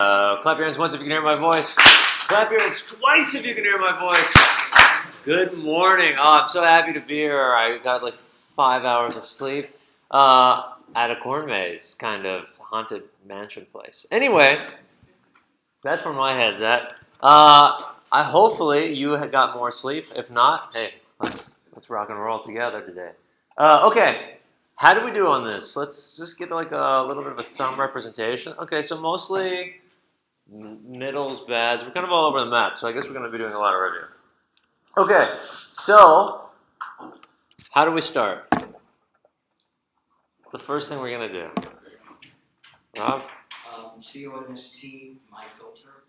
Clap your hands once if you can hear my voice. Clap your hands twice if you can hear my voice. Good morning. Oh, I'm so happy to be here. I got like 5 hours of sleep at a corn maze, kind of haunted mansion place. Anyway, that's where my head's at. Hopefully you got more sleep. If not, hey, let's rock and roll together today. Okay. How do we do on this? Let's just get like a little bit of a thumb representation. Okay, so mostly middles, bads. We're kind of all over the map, so I guess we're going to be doing a lot of review. Okay, so how do we start? What's the first thing we're going to do? Rob? CONST, my filter.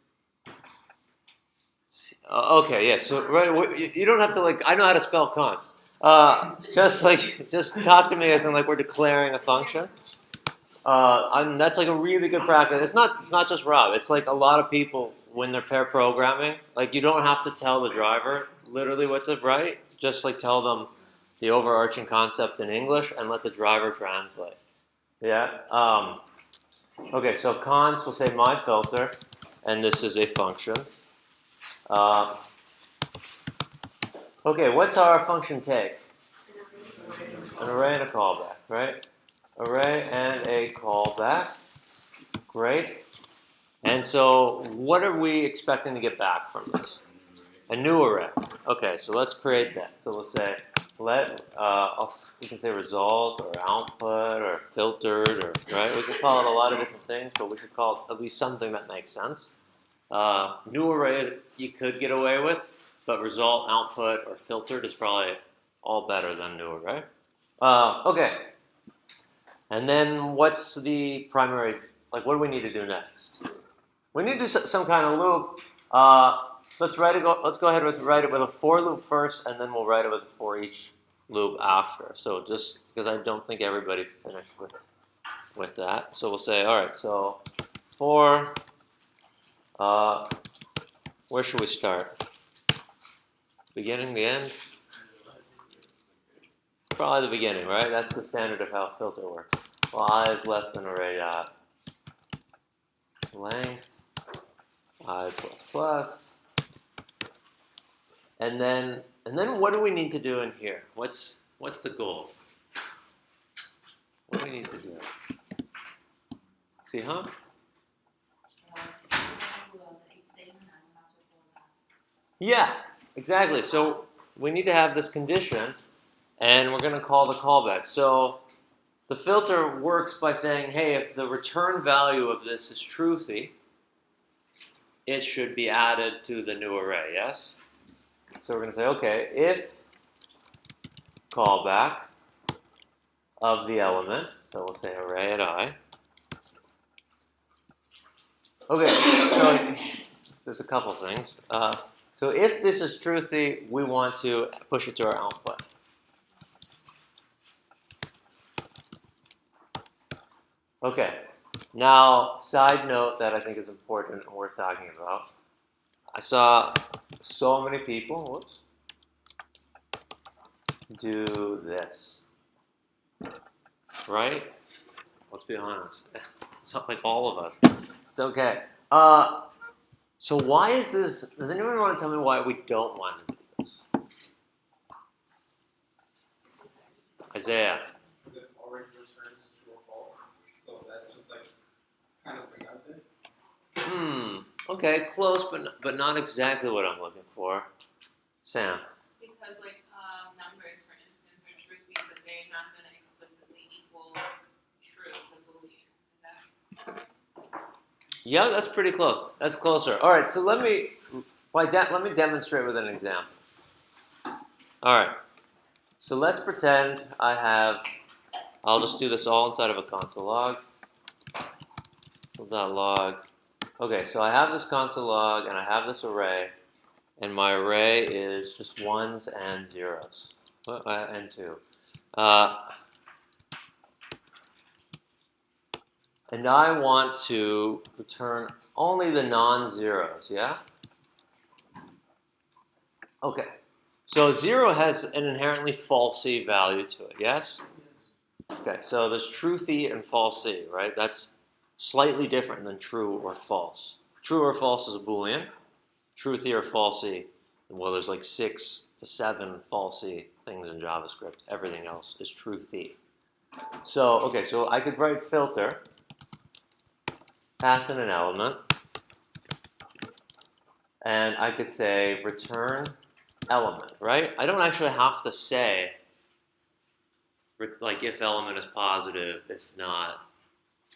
Okay, yeah. So right, you don't have to I know how to spell const. Just talk to me as in we're declaring a function. That's like a really good practice. It's not just Rob. It's like a lot of people when they're pair programming. Like you don't have to tell the driver literally what to write. Just tell them the overarching concept in English and let the driver translate. Yeah. Okay. So const will say my filter, and this is a function. Okay. What's our function take? An array and a callback, right? Array and a callback. Great. And so what are we expecting to get back from this? A new array. Okay, so let's create that. So we'll say we can say result or output or filtered or, right? We can call it a lot of different things, but we should call it at least something that makes sense. New array you could get away with, but result, output, or filtered is probably all better than new array. Okay. And then what's the primary, what do we need to do next? We need to do some kind of loop. Let's go ahead and write it with a for loop first, and then we'll write it with a for each loop after. So just because I don't think everybody finished with that. So we'll say, all right, so for, where should we start? Beginning, the end? Probably the beginning, right? That's the standard of how a filter works. Well, I is less than array dot length, I plus plus. And then what do we need to do in here? What's the goal? What do we need to do? See, huh? Yeah, exactly. So we need to have this condition, and we're going to call the callback. So the filter works by saying, hey, if the return value of this is truthy, it should be added to the new array, yes? So we're going to say, okay, if callback of the element, so we'll say array at I. Okay, so there's a couple things. So if this is truthy, we want to push it to our output. Okay, now side note that I think is important and worth talking about. I saw so many people, do this, right? Let's be honest. It's not like all of us. It's okay. So why is this? Does anyone want to tell me why we don't want to do this? Isaiah. Because it already returns true or false. So that's just kind of redundant. Okay, close, but not exactly what I'm looking for. Sam. Because numbers, for instance, are truthy, but they're not going to explicitly equal true, the Boolean. Yeah, that's pretty close. That's closer. All right, so let me demonstrate with an example. All right, so let's pretend I'll just do this all inside of a console log. .log. Okay, so I have this console log and I have this array, and my array is just ones and zeros, and two. And I want to return only the non-zeros, yeah? Okay, so 0 has an inherently falsy value to it, yes? Okay, so there's truthy and falsy, right? That's slightly different than true or false. True or false is a Boolean. Truthy or falsy, well, there's like 6 to 7 falsy things in JavaScript. Everything else is truthy. So, okay, so I could write filter, pass in an element, and I could say return element, right? I don't actually have to say, like, if element is positive, if not.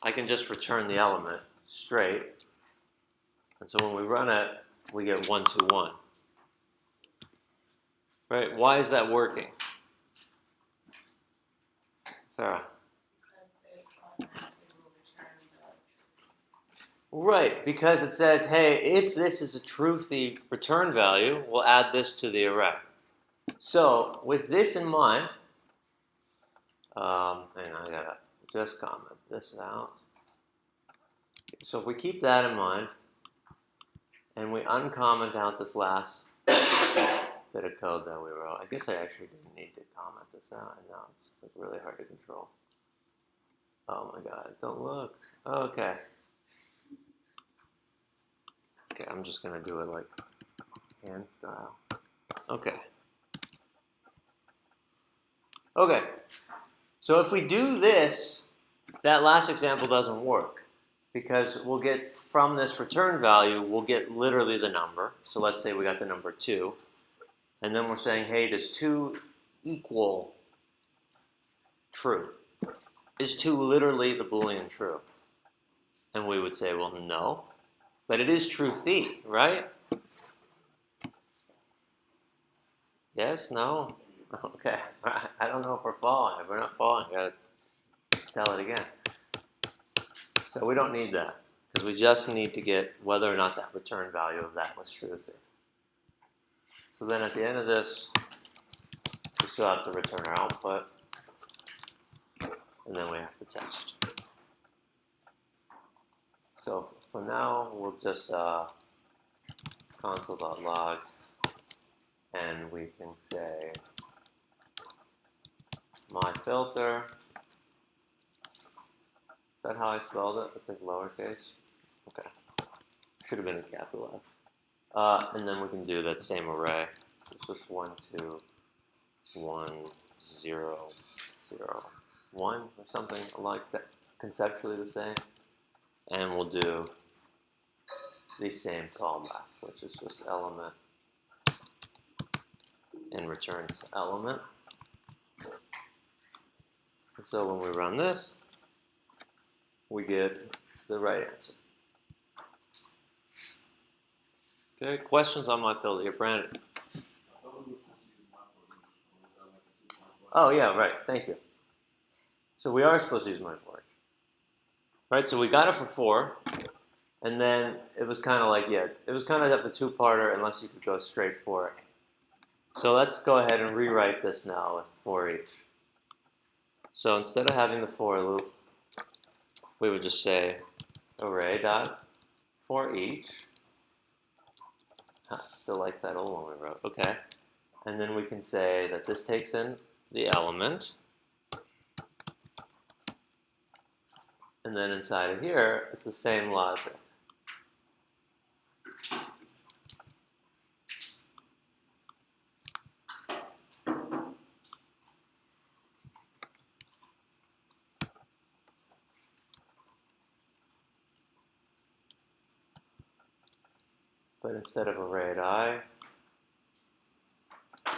I can just return the element straight. And so when we run it, we get 1, 2, 1. Right? Why is that working? Sarah? Right, because it says, hey, if this is a truthy return value, we'll add this to the array. So with this in mind, hang on, I gotta just comment this out. So if we keep that in mind, and we uncomment out this last bit of code that we wrote, I guess I actually didn't need to comment this out, and now it's like really hard to control. Oh my god, don't look. Okay. Okay, I'm just gonna do it like hand style. Okay. Okay. So if we do this, that last example doesn't work because we'll get from this return value, we'll get literally the number. So let's say we got the number 2. And then we're saying, hey, does 2 equal true? Is 2 literally the Boolean true? And we would say, well, no. But it is truthy, right? Yes? No? Okay. I don't know if we're following. If we're not following, I gotta tell it again. So we don't need that, because we just need to get whether or not that return value of that was truthy. So then at the end of this, we still have to return our output, and then we have to test. So for now, we'll just console.log, and we can say my filter. Is that how I spelled it? It's like lowercase? Okay. Should have been a capital F. And then we can do that same array. It's just 1, 2, 1, 0, 0, 1, or something like that. Conceptually the same. And we'll do the same callback, which is just element and returns element. And so when we run this, we get the right answer. Okay, questions on my filter? Yeah, Brandon. Oh yeah, right. Thank you. So we are supposed to use my for each. Right, so we got it for 4, and then it was kind of like, yeah, it was kind of up the 2-parter unless you could go straight for it. So let's go ahead and rewrite this now with for each. So instead of having the for loop, we would just say array dot for each. Still likes that old one we wrote. Okay. And then we can say that this takes in the element. And then inside of here, it's the same logic. But instead of array.I,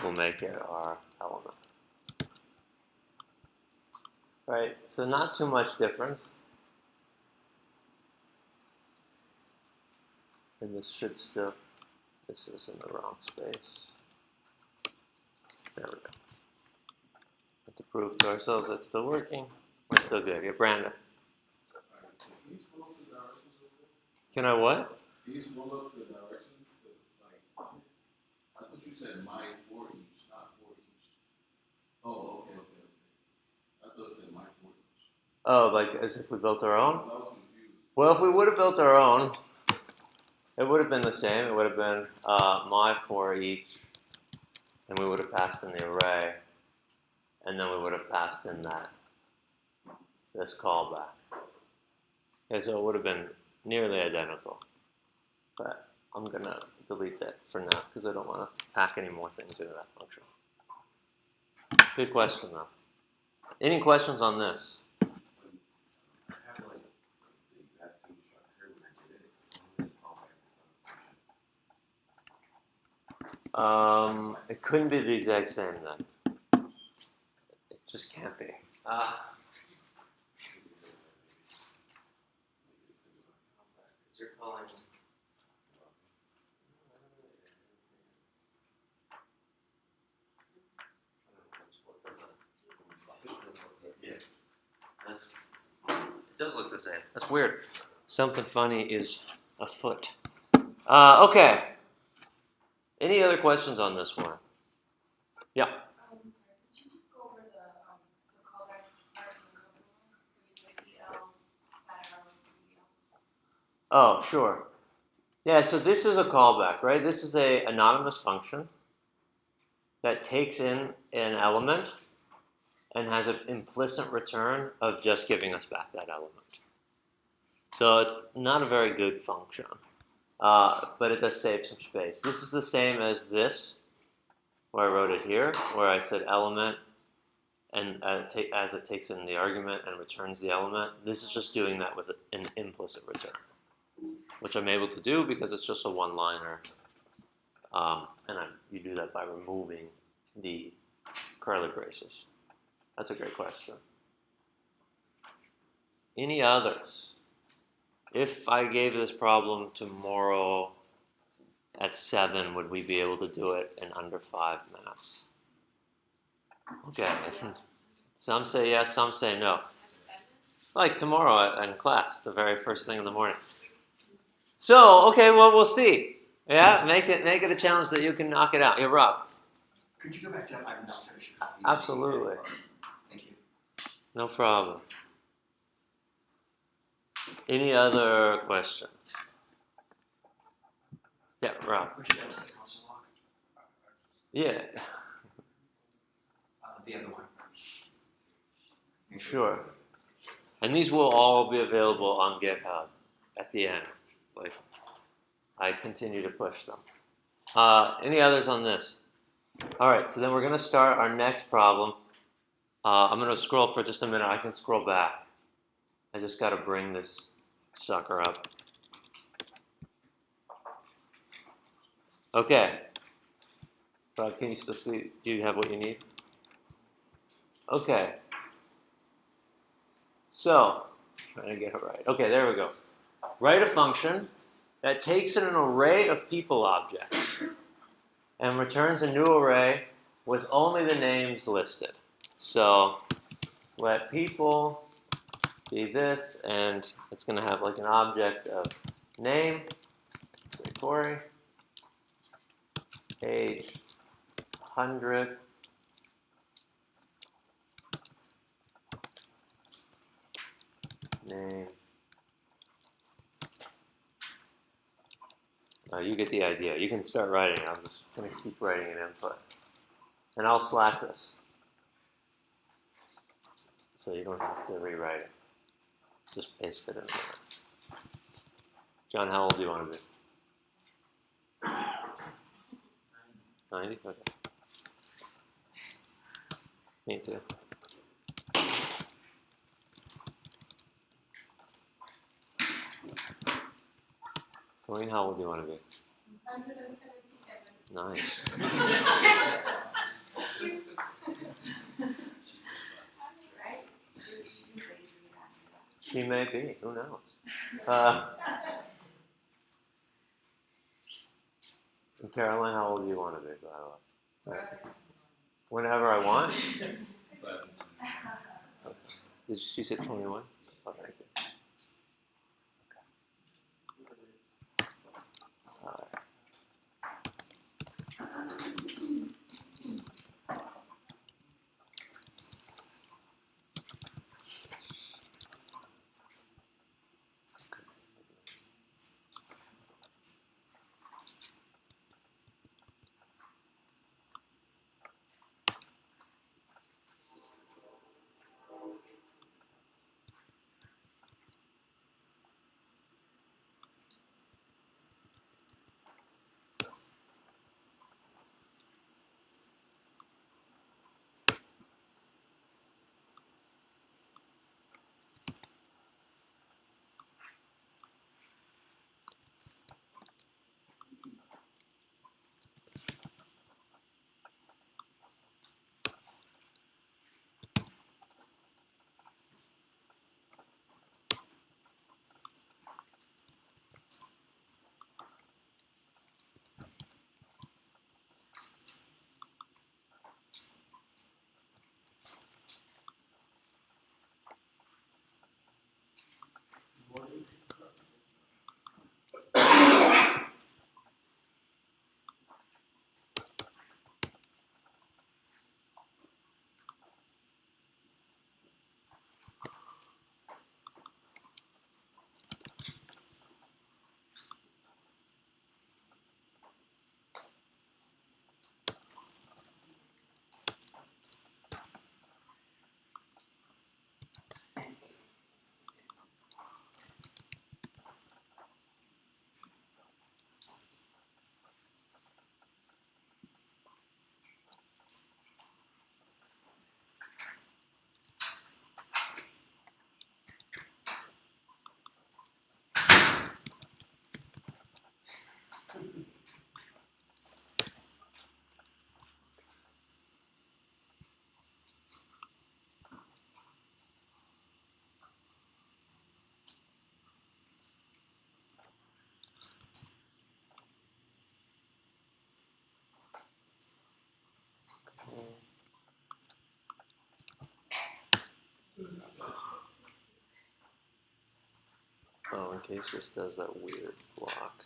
we'll make it our element. Right, so not too much difference. And this should still, this is in the wrong space. There we go. To prove to ourselves that's still working, we're still good. Yeah, Brandon. Can I what? Can you scroll up to the directions? Like, I thought you said my for each, not for each. Oh, okay. I thought it said my for each. Oh, like as if we built our own? I was confused. Well, if we would have built our own, it would have been the same. It would have been my for each, and we would have passed in the array, and then we would have passed in this callback. Okay, so it would have been nearly identical. But I'm going to delete that for now because I don't want to pack any more things into that function. Good question, though. Any questions on this? I have like the exact same structure when I did it. It's only a callback. It's not a function. It couldn't be the exact same then. It just can't be. You're calling. Yeah. It does look the same. That's weird. Something funny is afoot. Okay. Any other questions on this one? Yeah. Sorry, could you just go over the callback part of the puzzle where you say EL, that arrow to EL? Oh, sure. Yeah, so this is a callback, right? This is a anonymous function that takes in an element and has an implicit return of just giving us back that element. So it's not a very good function, but it does save some space. This is the same as this, where I wrote it here, where I said element, and as it takes in the argument and returns the element. This is just doing that with an implicit return, which I'm able to do because it's just a one-liner, and you do that by removing the curly braces. That's a great question. Any others? If I gave this problem tomorrow at 7, would we be able to do it in under 5 minutes? Okay. Some say yes, some say no. Like tomorrow in class, the very first thing in the morning. So, okay, well, we'll see. Yeah, make it a challenge that you can knock it out. Yeah, Rob. Could you go back to, I'm not finished. Absolutely. Thank you. No problem. Any other questions? Yeah, Rob. Push it out to the console log. Yeah, The other one. sure. And these will all be available on GitHub at the end. Like, I continue to push them. Any others on this? All right, so then we're going to start our next problem. I'm going to scroll for just a minute. I can scroll back. I just got to bring this sucker up. Okay. Rob, can you still see? Do you have what you need? Okay. So, trying to get it right. Okay, there we go. Write a function that takes in an array of people objects and returns a new array with only the names listed. So, let people be this, and it's going to have like an object of name, say Corey, age 100, name. You get the idea. You can start writing. I'm just going to keep writing an input. And I'll slack this. So you don't have to rewrite it. Just paste it in there. John, how old do you want to be? 90? Okay. Me too. Celine, how old do you want to be? 177. Nice. Right? She's ready for you to ask her that. She may be. Who knows? And Caroline, how old do you want to be, by the way? Whenever I want? Did she say 21? Oh, thank you. All right. in case this does that weird block.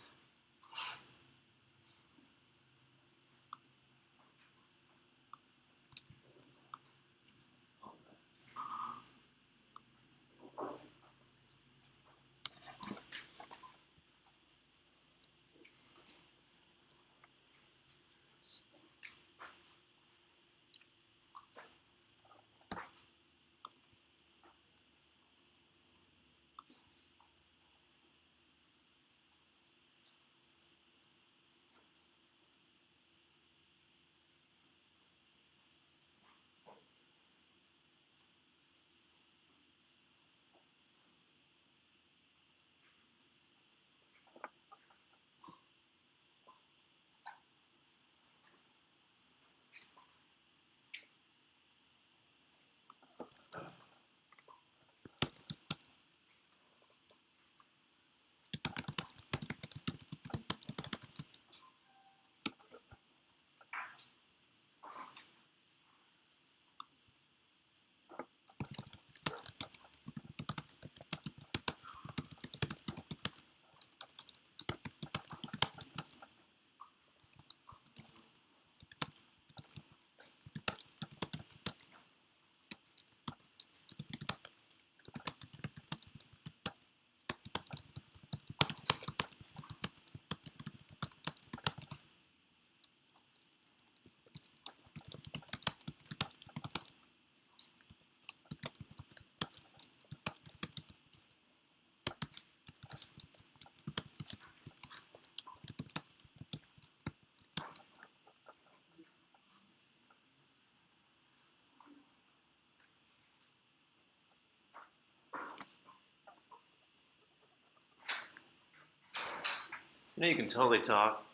You know, you can totally talk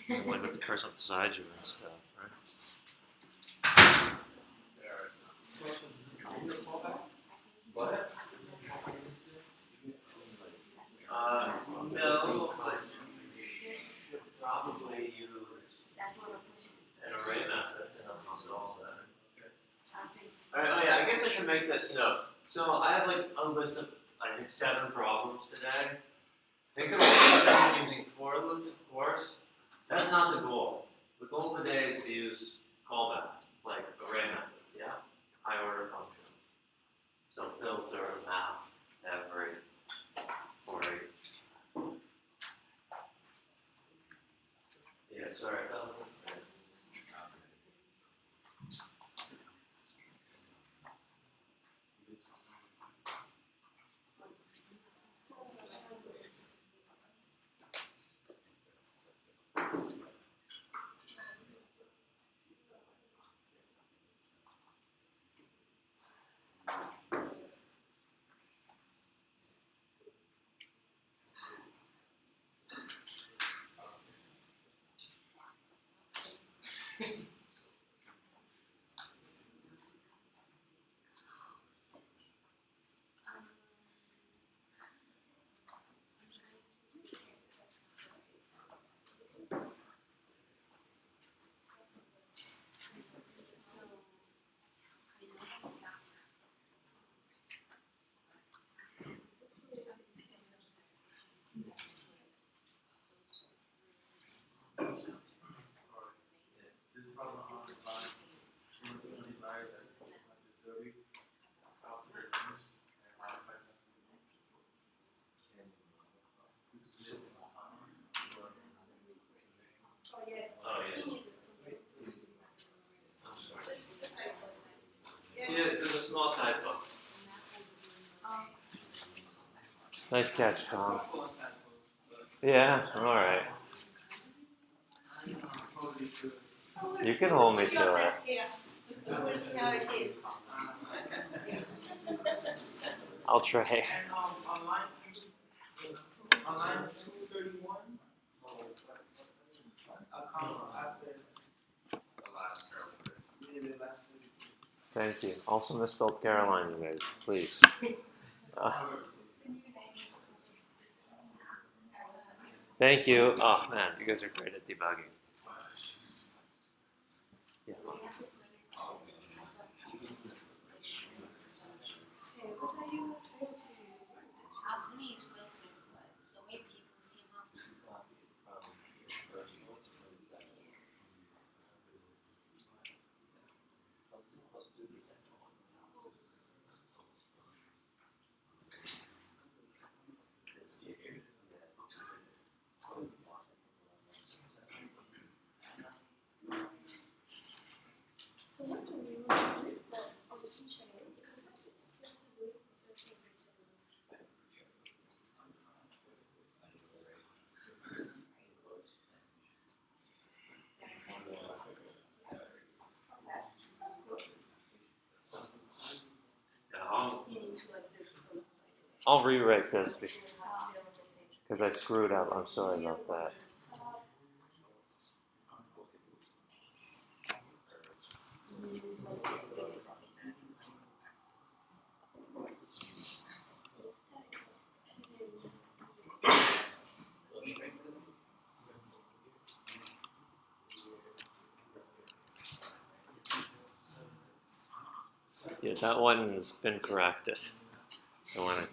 like with the person beside you and stuff, right? What? No, probably use an array method to help you solve that. Alright, oh yeah, I guess I should make this note. So I have like a list of, I think, 7 problems today. Think of them using for loops, of course. That's not the goal. The goal today is to use callback, like array methods, yeah? High order functions. So filter, map, every, for each. Yeah, sorry, I thought it was there. Oh, yeah. Yeah, there's a small typo. Nice catch, Tom. Yeah, alright. You can hold me to it. I'll try. And on line 231, after The last paragraph. the last Thank you. Also misspelled Caroline, you guys, please. Thank you. Oh man, you guys are great at debugging. Yeah. I was gonna use filter, but I'll rewrite this because I screwed up. I'm sorry about that. Yeah, that one's been corrected. I want to.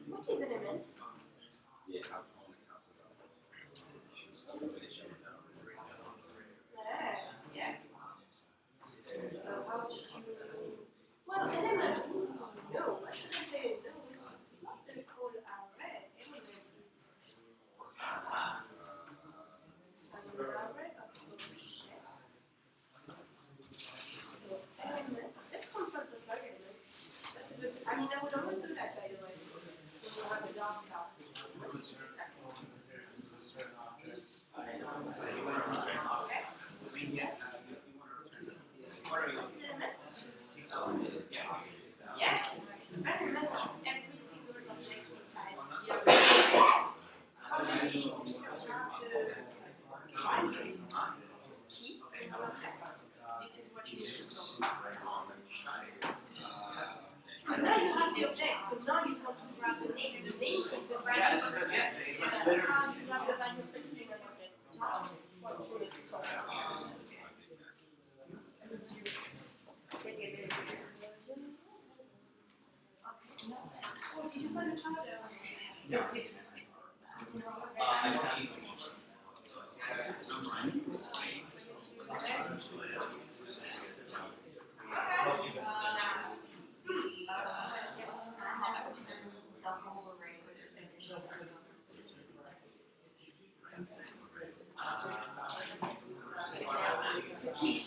What is an event? Yeah. So how did you? Well, element. No, I shouldn't say no. It's not the whole array. Element is some array of shit. So element. Let's consult the plugin. That's a good. I mean, I would always do that, by the way. So we'll have a dark cloud. Yes, very much every single object inside the array. How do we have the primary key in our object? This is what you need to solve. And now you have the object, so now you want to grab the name. The name is the value of the object. How do you grab the value of the key in an object? What's the solve? Oh, did you find a charger? No. It's a key.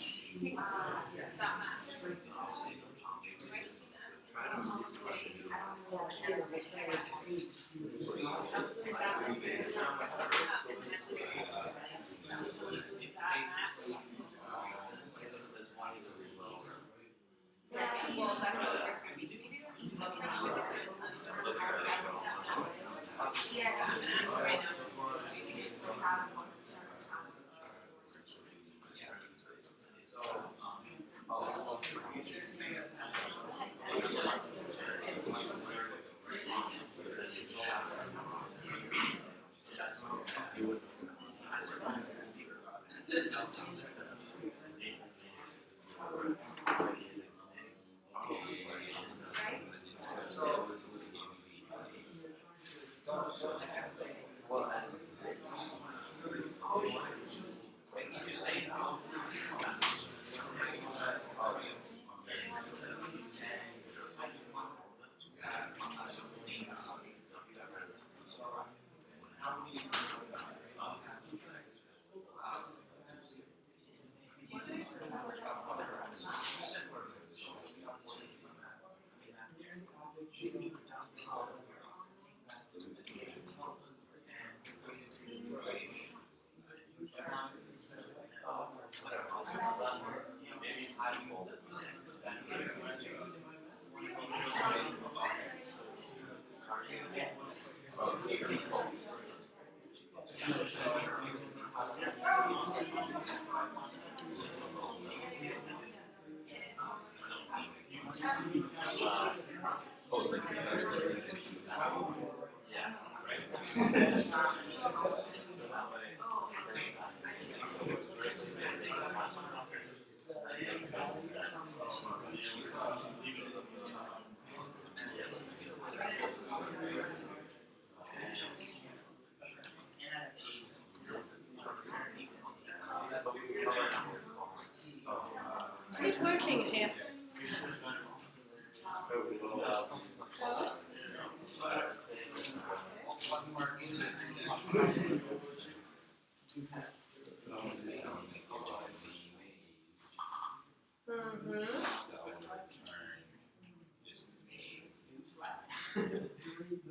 Is it working here?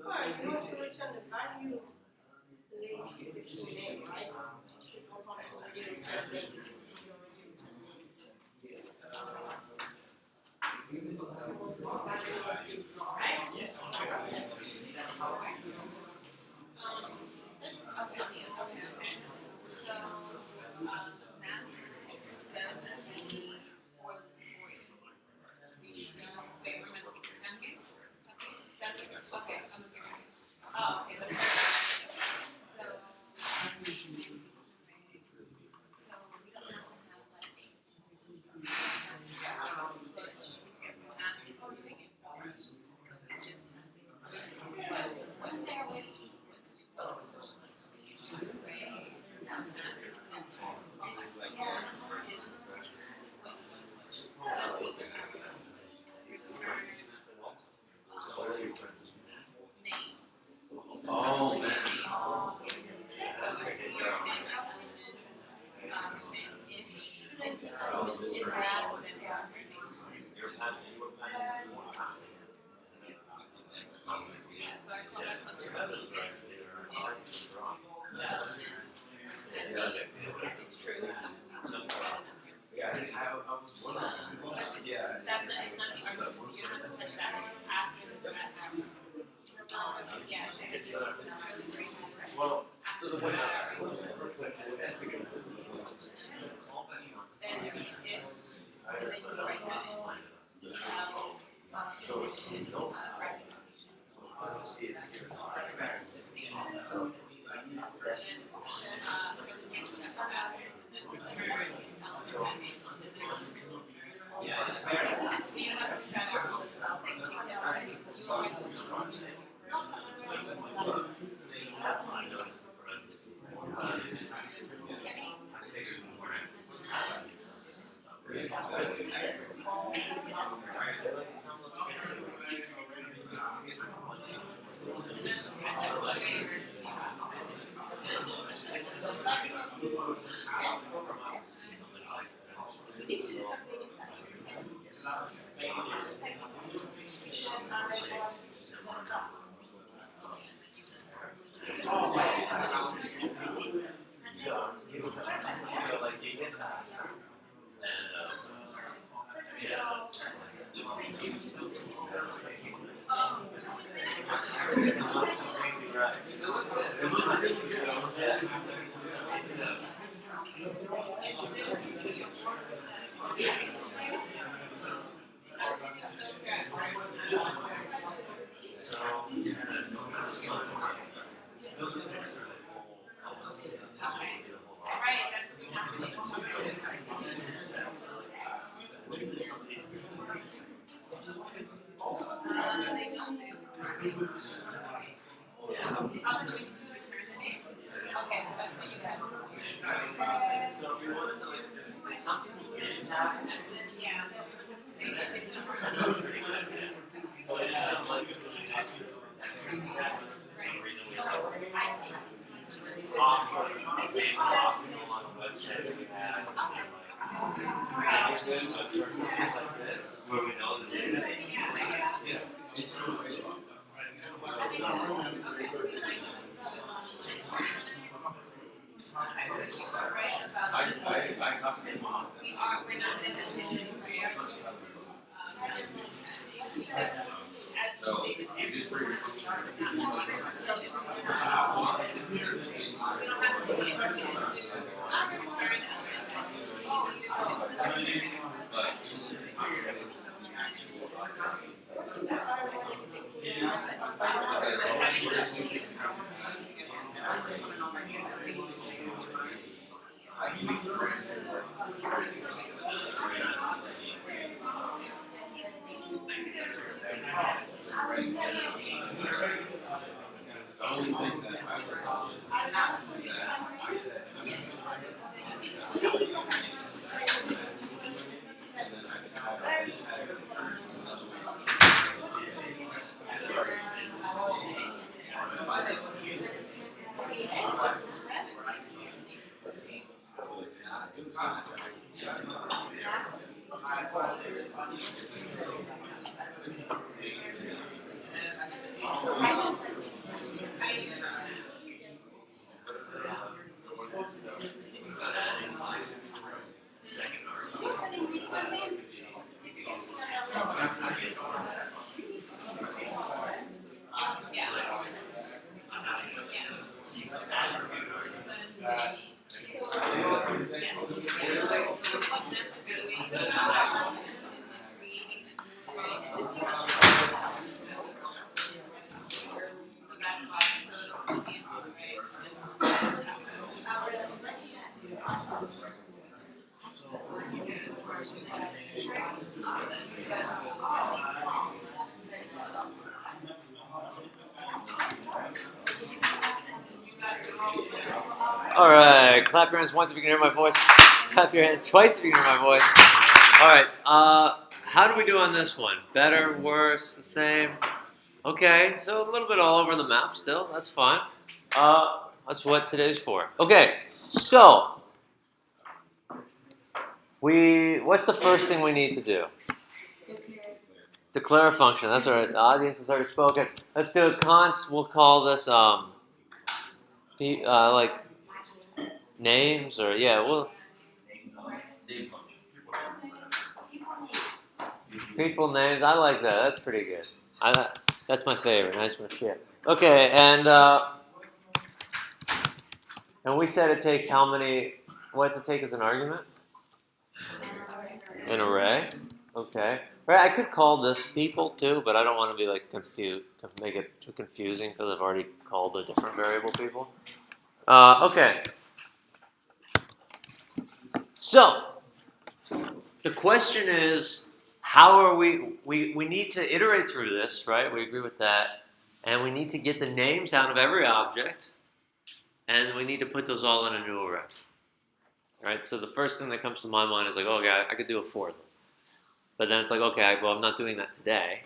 Well, you want to return the value linked to the key name, right? You don't want to already return the key because you already returned value is not right. So, math does really more than 40. So you know, wait, remember, okay? Okay, I'm okay. Oh, okay, let's so, we don't have to have like Oh, man. It's true. Some people do that. Yeah, I was wondering. Yeah. That's not, it's not the argument. You don't have to touch that. Ask him for that. Yeah, it's Well, so the way then if, and then you write that in, All right, clap your hands once if you can hear my voice. Clap your hands twice if you can hear my voice. All right, how do we do on this one? Better, worse, the same? Okay, so a little bit all over the map still. That's fine. That's what today's for. Okay, so what's the first thing we need to do? Declare a function. That's all right. The audience has already spoken. Let's do it. Const. We'll call this like names or yeah. We'll people names. I like that. That's pretty good. That's my favorite. Nice one. Yeah. Okay, and we said it takes how many? What does it take as an argument? An array. Okay. Right. I could call this people too, but I don't want to be like confused. Make it too confusing because I've already called a different variable people. Okay. So the question is, how are we need to iterate through this, right? We agree with that. And we need to get the names out of every object. And we need to put those all in a new array. Right? So the first thing that comes to my mind is like, oh, okay, I could do a for loop. But then it's like, okay, well, I'm not doing that today.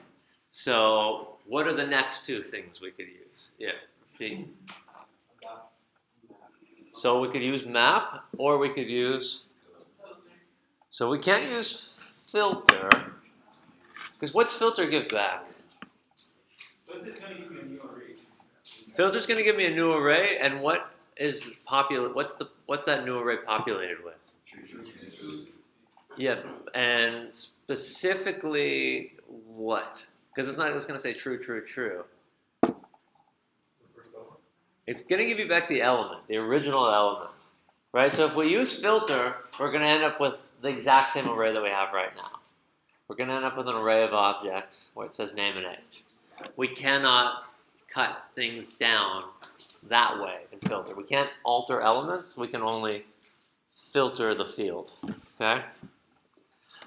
So what are the next two things we could use? Yeah. So we could use map, or we could use... So we can't use filter, because what's filter give back? Filter's going to give me a new array. Filter's going to give me a new array, and what is what's that new array populated with? Yeah, and specifically what? Because it's not just going to say true, true, true. It's going to give you back the element, the original element, right? So if we use filter, we're going to end up with the exact same array that we have right now. We're going to end up with an array of objects where it says name and age. We cannot cut things down that way in filter. We can't alter elements. We can only filter the field. Okay?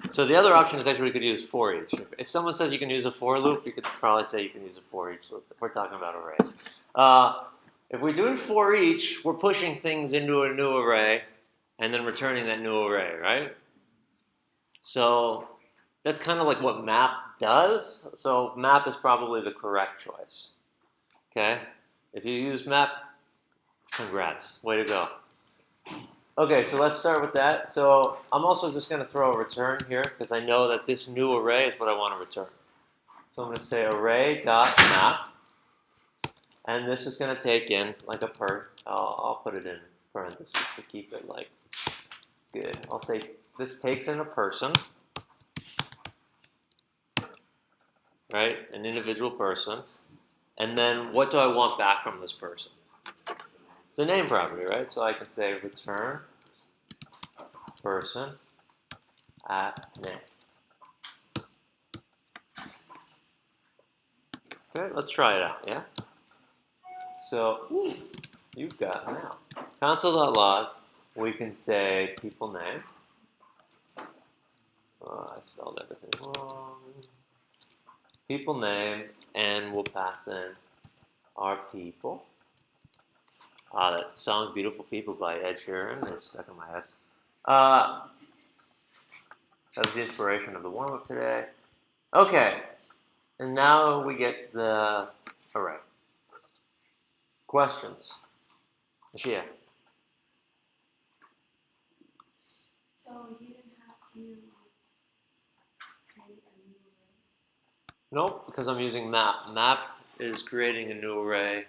So the other option is actually we could use for each. If someone says you can use a for loop, you could probably say you can use a for each loop if we're talking about arrays. If we're doing for each, we're pushing things into a new array and then returning that new array, right? So that's kind of like what map does. So map is probably the correct choice. Okay? If you use map, congrats. Way to go. Okay, so let's start with that. So I'm also just going to throw a return here because I know that this new array is what I want to return. So I'm going to say array.map. And this is going to take in like a I'll put it in parentheses to keep it like good. I'll say this takes in a person, right? An individual person. And then what do I want back from this person? The name property, right? So I can say return person at name. Okay, let's try it out, yeah? So, you've got now. Console.log, we can say people name. Oh, I spelled everything wrong. People name, and we'll pass in our people. That song Beautiful People by Ed Sheeran is stuck in my head. That was the inspiration of the warm-up today. Okay, and now we get the array. Questions? Ashia? So you didn't have to Nope, because I'm using map. Map is creating a new array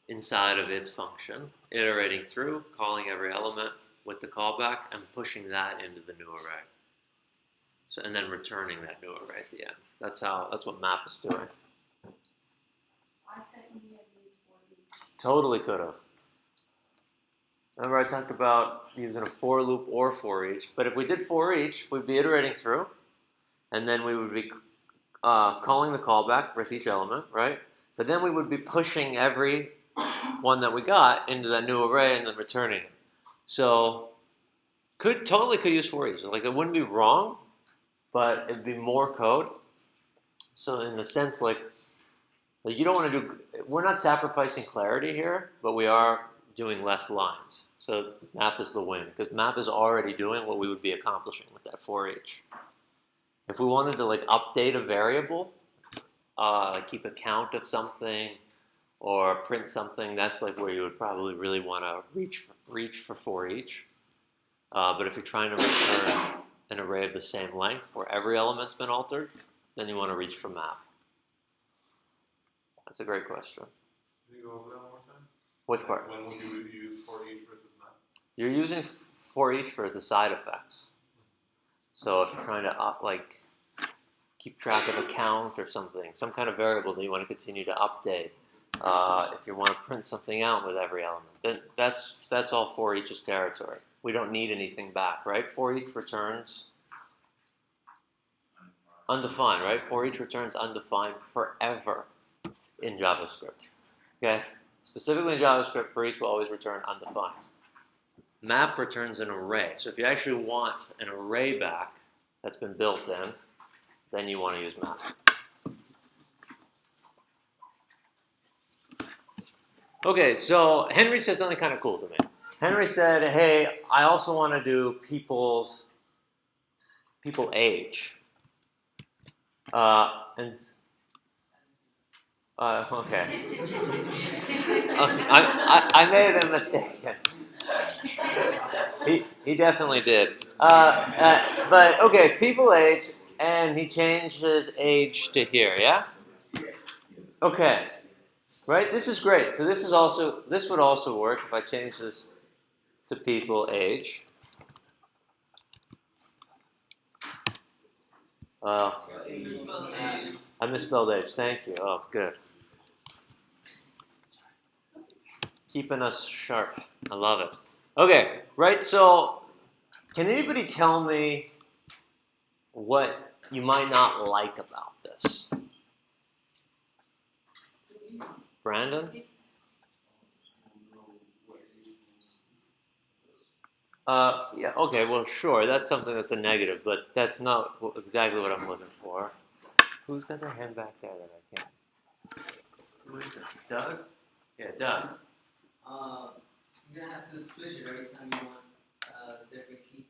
inside of its function, iterating through, calling every element with the callback, and pushing that into the new array. So, and then returning that new array at the end. That's what map is doing. Why couldn't you have used for each? Totally could have. Remember I talked about using a for loop or for each, but if we did for each, we'd be iterating through, and then we would be calling the callback with each element, right? But then we would be pushing every one that we got into that new array and then returning it. So totally could use for each. Like it wouldn't be wrong, but it'd be more code. So in a sense, like you don't want to do. We're not sacrificing clarity here, but we are doing less lines. So map is the win because map is already doing what we would be accomplishing with that for each. If we wanted to like update a variable, keep a count of something, or print something, that's like where you would probably really want to reach for each. But if you're trying to return an array of the same length where every element's been altered, then you want to reach for map. That's a great question. Can you go over that one more time? Which part? When would you use for each versus map? You're using for each for the side effects. So if you're trying to keep track of a count or something, some kind of variable that you want to continue to update. If you want to print something out with every element, then that's all for each's territory. We don't need anything back, right? For each returns undefined, right? For each returns undefined forever in JavaScript. Okay? Specifically in JavaScript, for each will always return undefined. Map returns an array. So if you actually want an array back that's been built in, then you want to use map. Okay, so Henry said something kind of cool to me. Henry said, hey, I also want to do people age. Okay. I may have been mistaken. He definitely did. But okay, people age, and he changed his age to here, yeah? Okay. Right? This is great. So this would also work if I change this to people age. I misspelled age. Thank you. Oh, good. Keeping us sharp. I love it. Okay, right? So can anybody tell me what you might not like about this? Brandon? Yeah, okay, well, sure, that's something that's a negative, but that's not exactly what I'm looking for. Who's got their hand back there that I can't? Who is it? Doug? Yeah, Doug. You're gonna have to switch it every time you want a different key.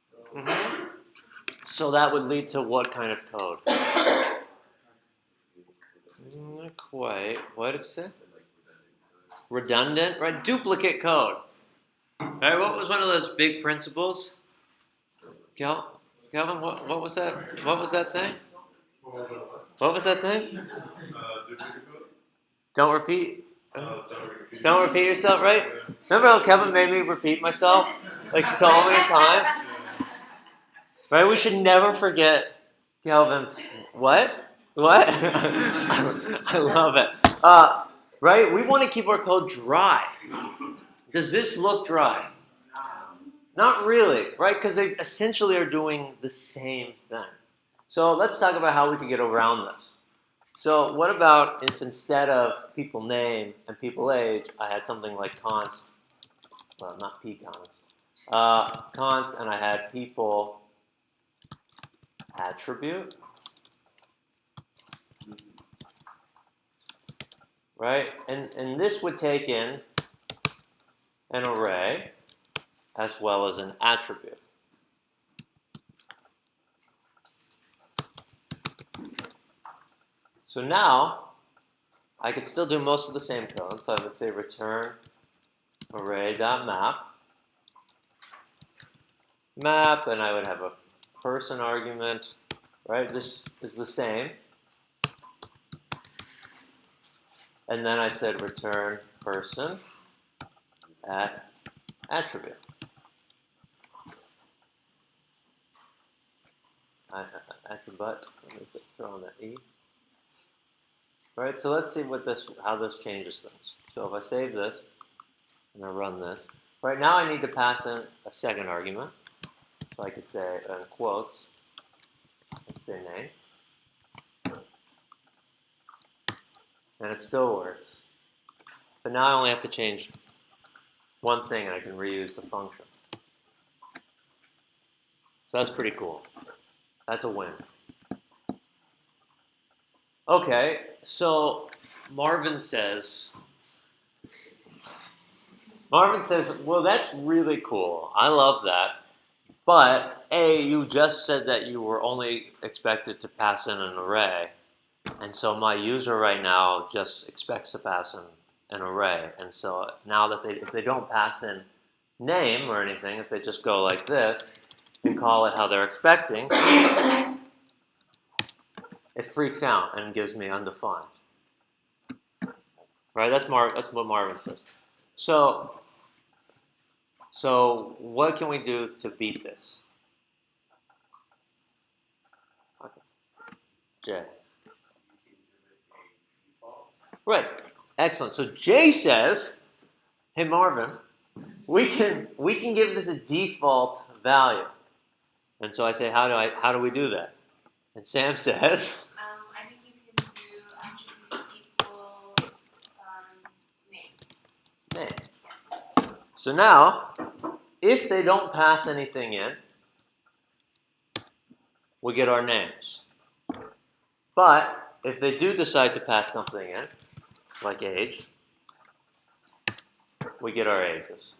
So Mm-hmm. So that would lead to what kind of code? Not quite. What did you say? Redundant, right? Duplicate code. Right? What was one of those big principles? Calvin, what was that? What was that thing? What was that thing? Duplicate code? Don't repeat. Don't Don't repeat yourself, right? Remember how Kevin made me repeat myself like so many times? Right? We should never forget Kelvin's what? What? I love it. Right? We want to keep our code dry. Does this look dry? Not really, right? Because they essentially are doing the same thing. So let's talk about how we can get around this. So what about if instead of people name and people age, I had something like const, well, not pconst, const, and I had people attribute, right? And this would take in an array as well as an attribute. So now, I could still do most of the same code. So I would say return array.map. Map, and I would have a person argument, right? This is the same. And then I said return person at attribute. Attribute. Let me throw on that E. All right, so let's see how this changes things. So if I save this and I run this, right now I need to pass in a second argument. So I could say in quotes, let's say name, and it still works. But now I only have to change one thing, and I can reuse the function. So that's pretty cool. That's a win. Okay, so Marvin says, well, that's really cool. I love that. But A, you just said that you were only expected to pass in an array. And so my user right now just expects to pass in an array. And so now that if they don't pass in name or anything, if they just go like this and call it how they're expecting, it freaks out and gives me undefined. Right? That's what Marvin says. So what can we do to beat this? Okay. Jay. Right. Excellent. So Jay says, hey Marvin, we can give this a default value. And so I say, how do we do that? And Sam says, I think you can do attribute equal name. name. So now, if they don't pass anything in, we get our names. But if they do decide to pass something in, like age, we get our ages.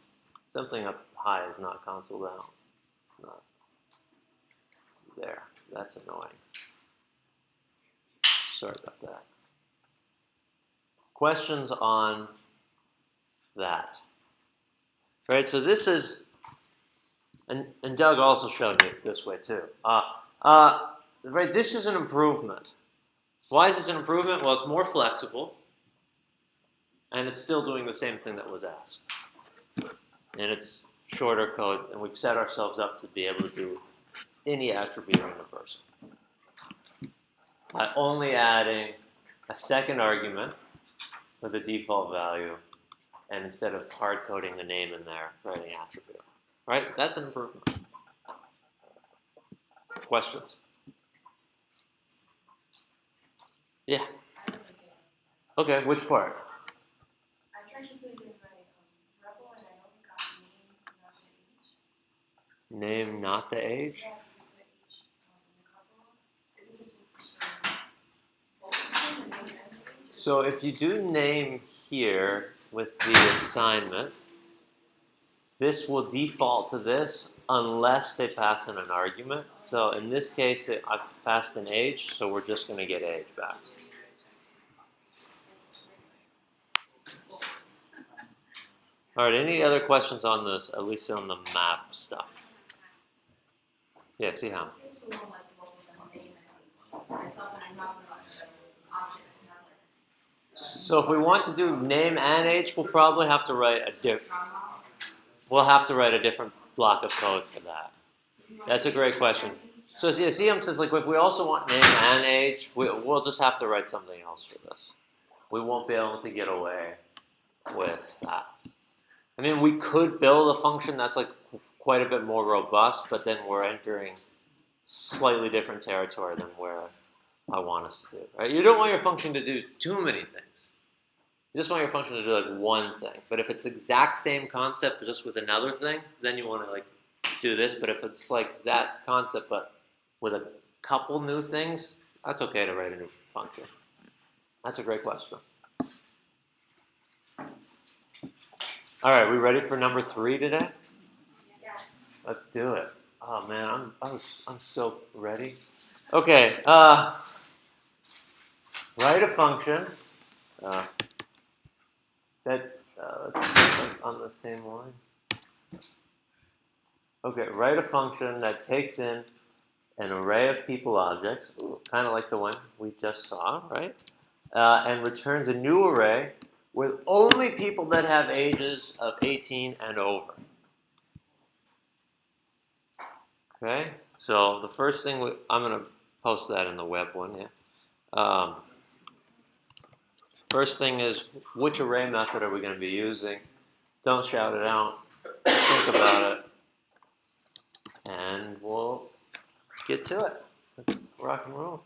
Something up high is not console down. Not there. That's annoying. Sorry about that. Questions on that? Right, so this is, and Doug also showed me it this way too. Right, this is an improvement. Why is this an improvement? Well, it's more flexible, and it's still doing the same thing that was asked. And it's shorter code, and we've set ourselves up to be able to do any attribute in a person. By only adding a second argument with a default value, and instead of hard coding the name in there, writing attribute. Right? That's an improvement. Questions? Yeah. Okay, which part? I tried to put it in my rebel and I only got name, not the age. Name, not the age? Yeah, because we put age in the console log. Is it supposed to show both of them, the name and the age? So if you do name here with the assignment, this will default to this unless they pass in an argument. So in this case, I've passed an age, so we're just going to get age back. All right, any other questions on this, at least on the map stuff? Yeah, see how? It's cool, like both of them, name and age. I saw when I knocked on the option and I was like, So if we want to do name and age, we'll probably have to write we'll have to write a different block of code for that. That's a great question. So see, says like if we also want name and age, we'll just have to write something else for this. We won't be able to get away with that. I mean, we could build a function that's like quite a bit more robust, but then we're entering slightly different territory than where I want us to do. Right? You don't want your function to do too many things. You just want your function to do like one thing. But if it's the exact same concept just with another thing, then you want to like do this. But if it's like that concept but with a couple new things, that's okay to write a new function. That's a great question. All right, we ready for number 3 today? yes. Let's do it. Oh man, I'm so ready. Okay, write a function that let's do it on the same line. Okay, write a function that takes in an array of people objects, kind of like the one we just saw, right? And returns a new array with only people that have ages of 18 and over. Okay, so the first thing I'm going to post that in the web one, yeah. First thing is, which array method are we going to be using? Don't shout it out. Think about it. And we'll get to it. Let's rock and roll.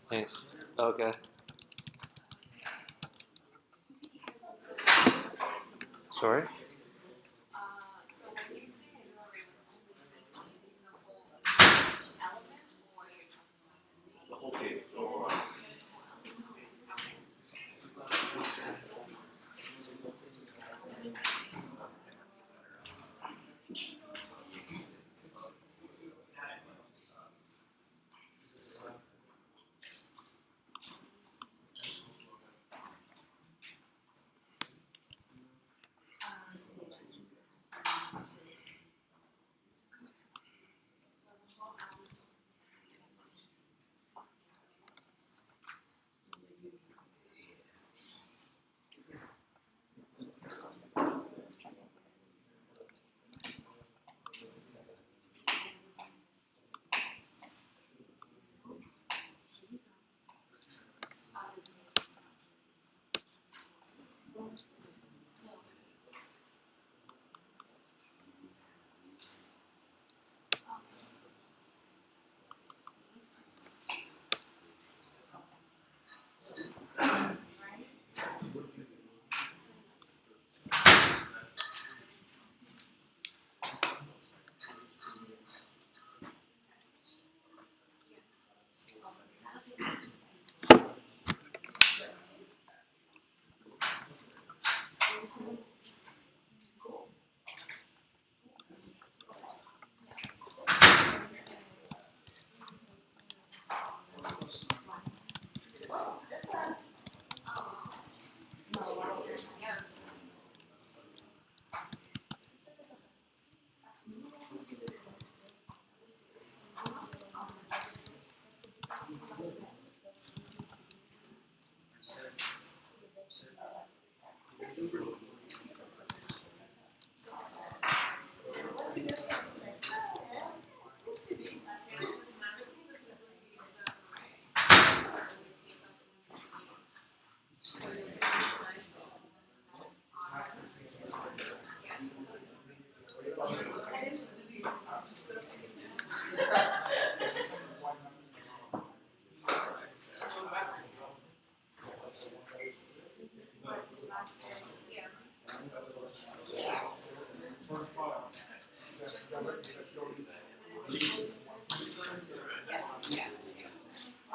Thanks. Okay. Sorry? So when you say an array with only the whole element, or you're talking about The whole case.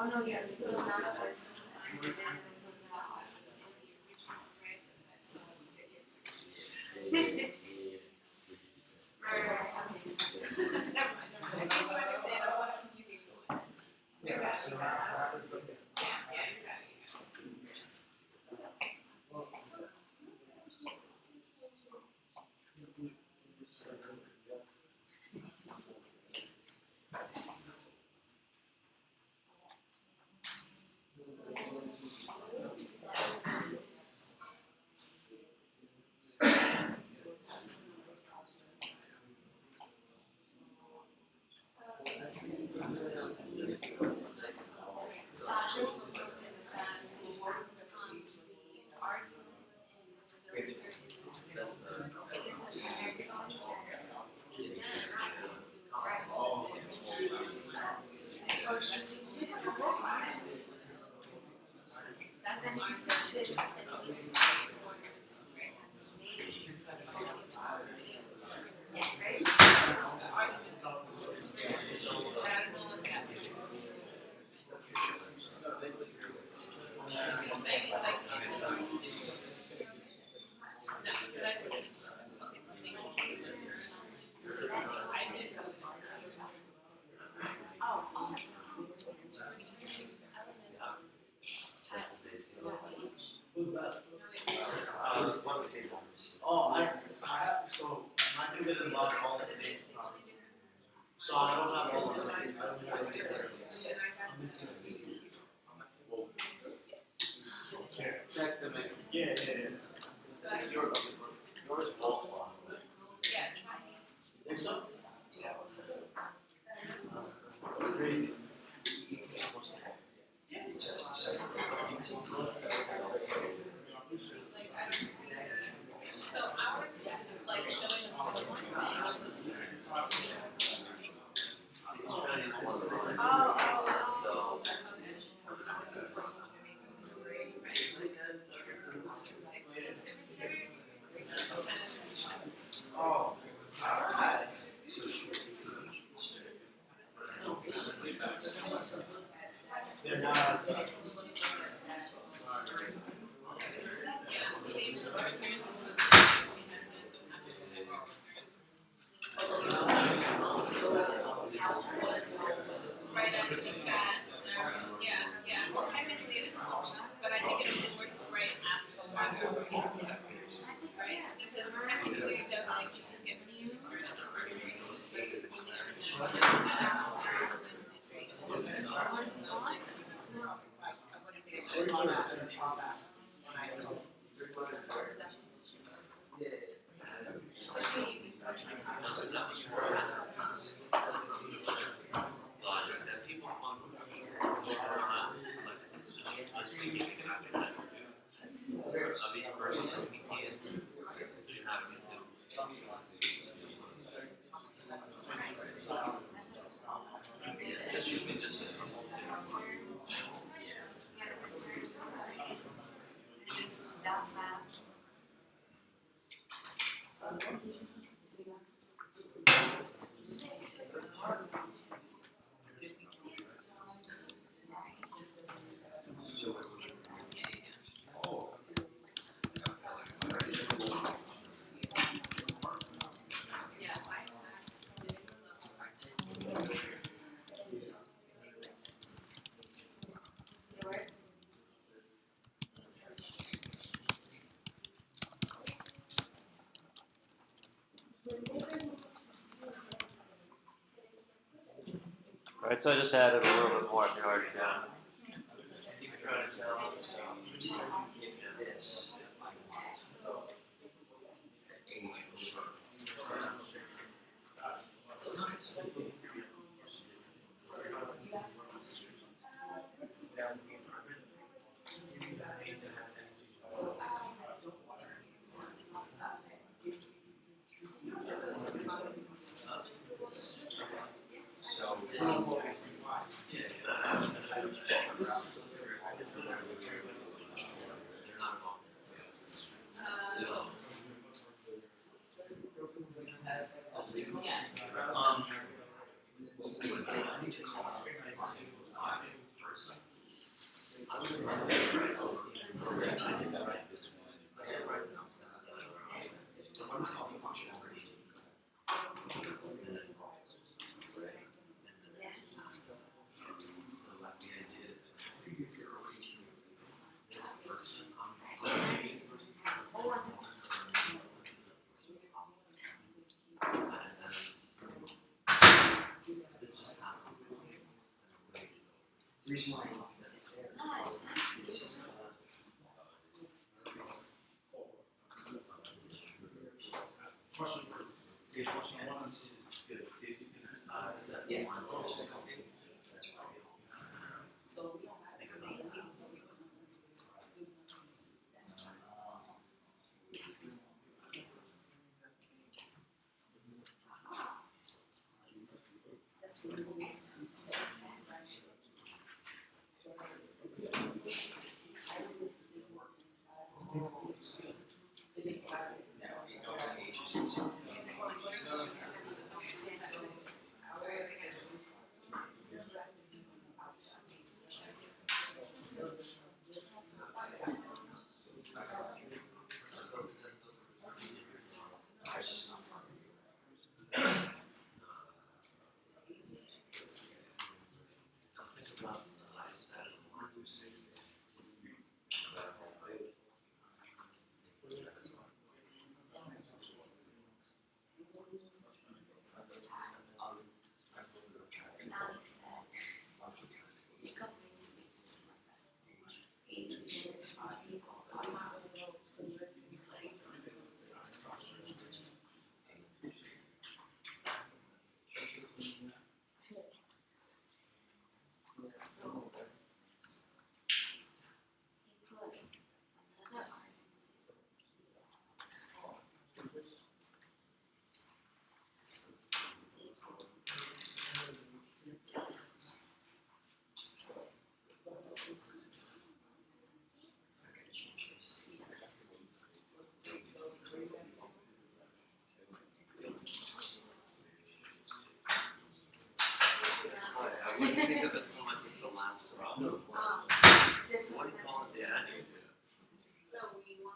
Oh no, yeah, this is not Oh, I have, so my new bit involved all of the data. So I don't have all of it. I don't have it. I'm missing a few. Check the mix. Yeah. Yours both. Think so? Great. So ours is like showing returns is what basically has it after the separate returns. Right after the fat, yeah. Well, technically it is a full stop, but I think it only works right after the fat returns. Right? Because technically, you definitely can get rid of the return in the first place. Only after the fat Alright, so I just added a little bit more if you're already done.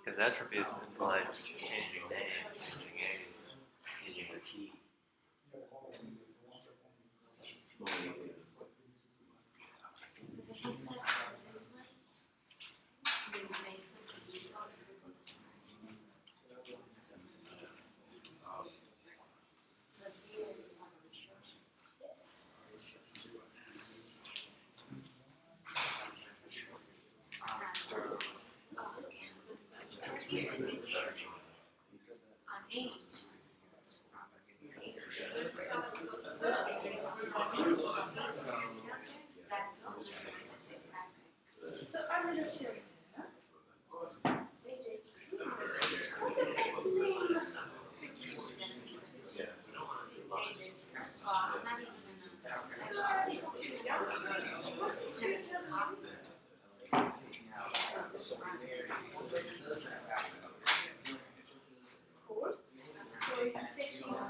Because attribute implies changing name, changing age, changing the key. Because he said this way, so we make something difficult to so here we want to show this. On 8. So I'm gonna show you. So it's taking this.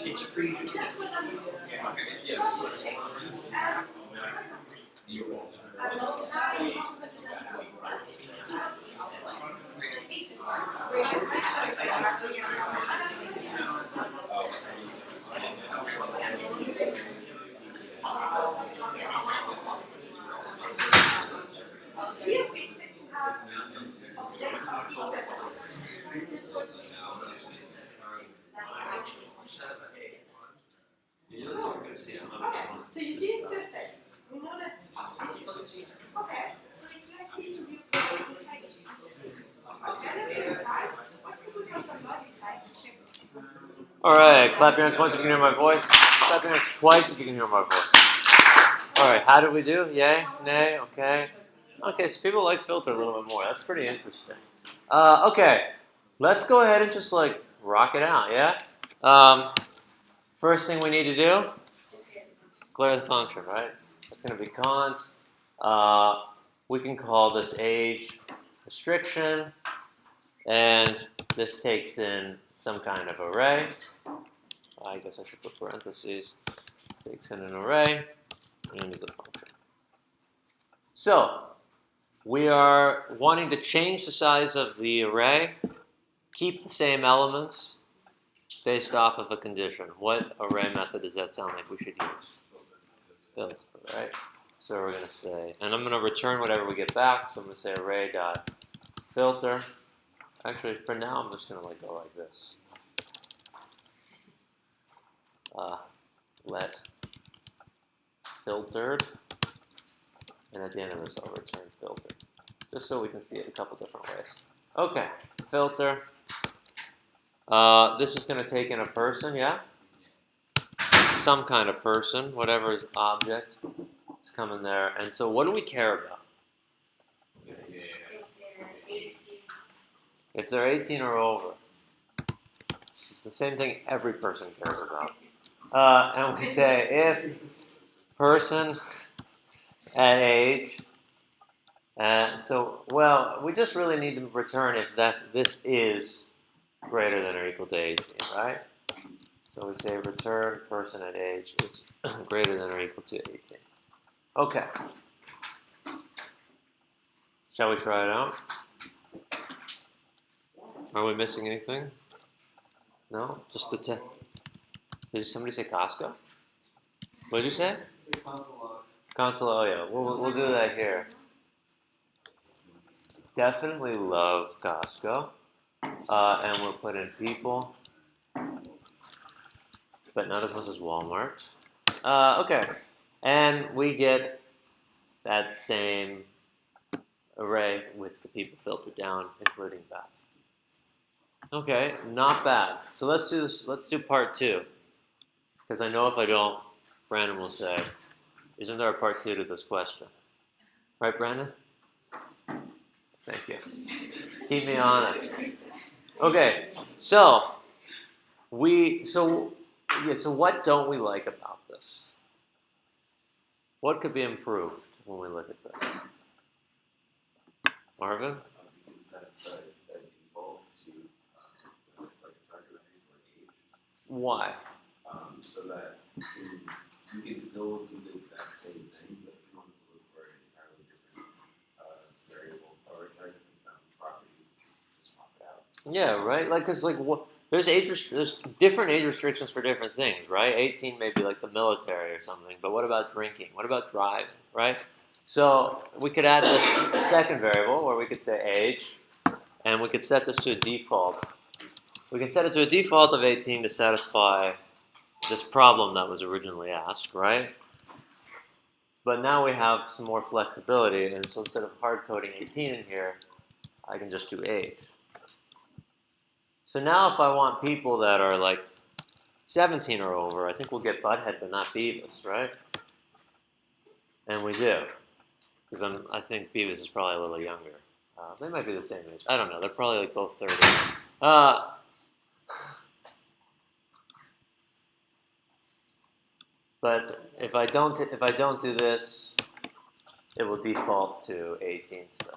It's free. So you see it Thursday. We know that. Okay. So it's likely to be inside the space. Okay, inside. What if we put some blood inside to check? All right, clap your hands once if you can hear my voice. Clap your hands twice if you can hear my voice. All right, how did we do? Yay? Nay? Okay. Okay, so people like filter a little bit more. That's pretty interesting. Okay, let's go ahead and just like rock it out, yeah? First thing we need to do, declare the function, right? That's going to be const. We can call this age restriction, and this takes in some kind of array. I guess I should put parentheses. Takes in an array, and is a function. So, we are wanting to change the size of the array, keep the same elements based off of a condition. What array method does that sound like we should use? Filter, right? So we're going to say, and I'm going to return whatever we get back. So I'm going to say array.filter. Actually, for now, I'm just going to go like this. Let filtered, and at the end of this, I'll return filter, just so we can see it a couple different ways. Okay, filter. This is going to take in a person, yeah? Some kind of person, whatever is object is coming there. And so what do we care about? If they're 18 or over. The same thing every person cares about. And we say if person at age, we just really need to return if this is greater than or equal to 18, right? So we say return person at age is greater than or equal to 18. Okay. Shall we try it out? Are we missing anything? No? Just the Did somebody say Costco? What did you say? The console log. Console, oh yeah, we'll do that here. Definitely love Costco. And we'll put in people, but not as much as Walmart. Okay, and we get that same array with the people filtered down, including Beth. Okay, not bad. So let's do this. Let's do part 2, because I know if I don't, Brandon will say, "Isn't there a part 2 to this question?" Right, Brandon? Thank you. Keep me honest. Okay, so what don't we like about this? What could be improved when we look at this? Marvin? You can set the default to, it's like a target values or age. Why? So that you can still do the exact same thing, but if you want to look for an entirely different variable or entirely different property, just swap it out. Yeah, right. There's different age restrictions for different things, right? 18 may be like the military or something, but what about drinking? What about driving, right? So we could add this second variable where we could say age, and we could set this to a default. We can set it to a default of 18 to satisfy this problem that was originally asked, right? But now we have some more flexibility, and so instead of hard coding 18 in here, I can just do age. So now if I want people that are like 17 or over, I think we'll get Butthead but not Beavis, right? And we do. Because I think Beavis is probably a little younger. They might be the same age. I don't know. They're probably like both 30. But if I don't do this, it will default to 18 still.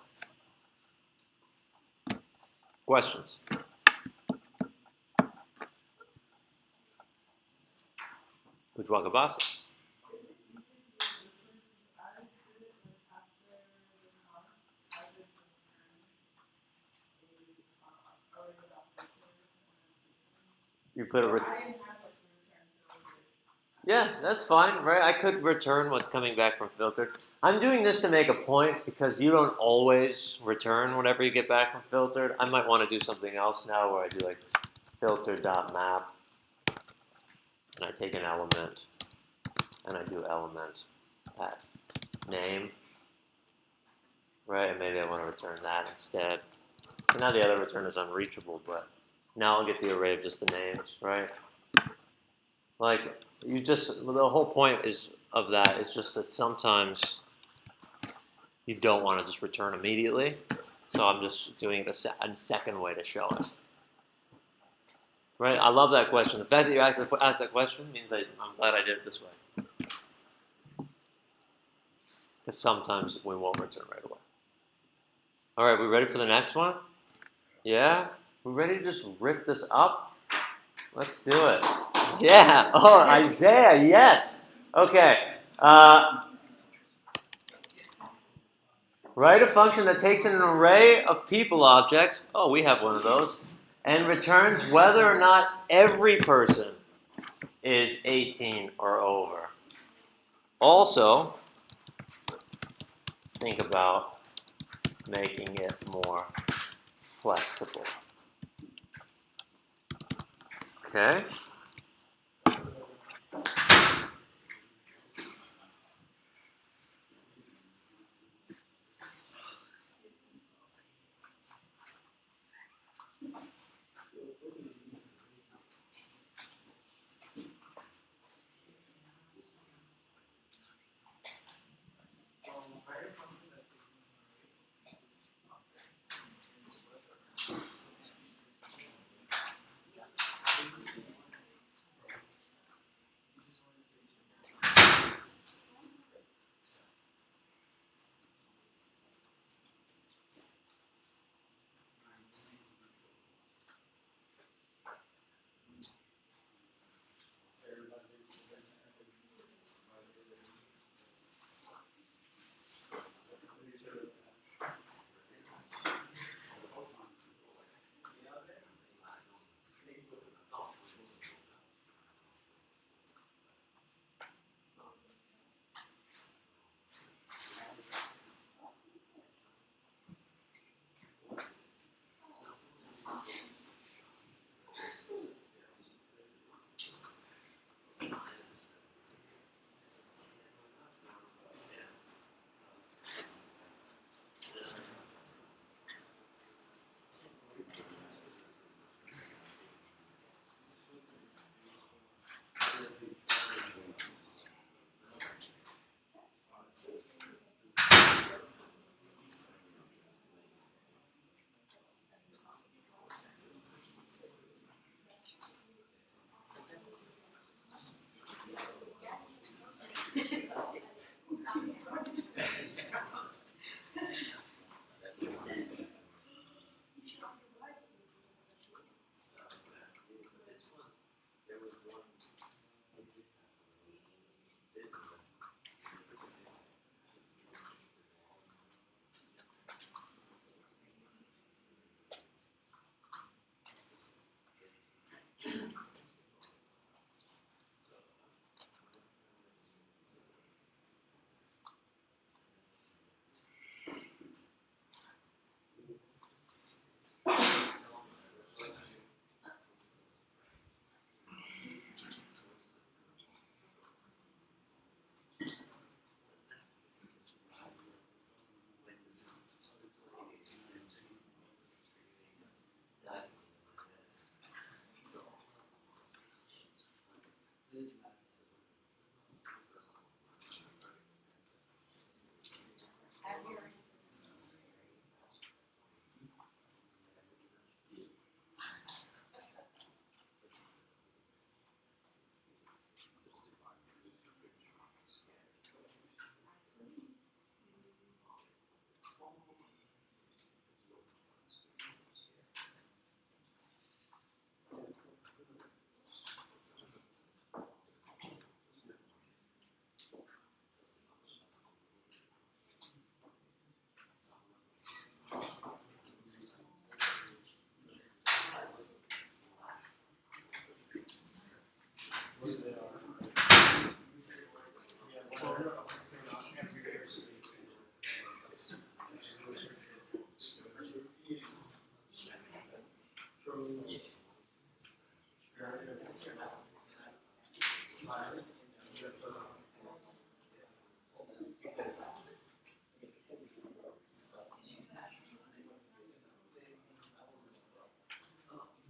Questions? Ujwagabasa. You put a yeah, that's fine, right? I could return what's coming back from filtered. I'm doing this to make a point because you don't always return whatever you get back from filtered. I might want to do something else now where I do like filter.map and I take an element and I do element at name, right? And maybe I want to return that instead. So now the other return is unreachable, but now I'll get the array of just the names, right? Like the whole point of that is just that sometimes you don't want to just return immediately. So I'm just doing it a second way to show it. Right? I love that question. The fact that you asked that question means I'm glad I did it this way. Because sometimes we won't return right away. All right, we ready for the next one? Yeah? We ready to just rip this up? Let's do it. Yeah. Oh, Isaiah, yes. Okay. Write a function that takes in an array of people objects. Oh, we have one of those. And returns whether or not every person is 18 or over. Also, think about making it more flexible. Okay?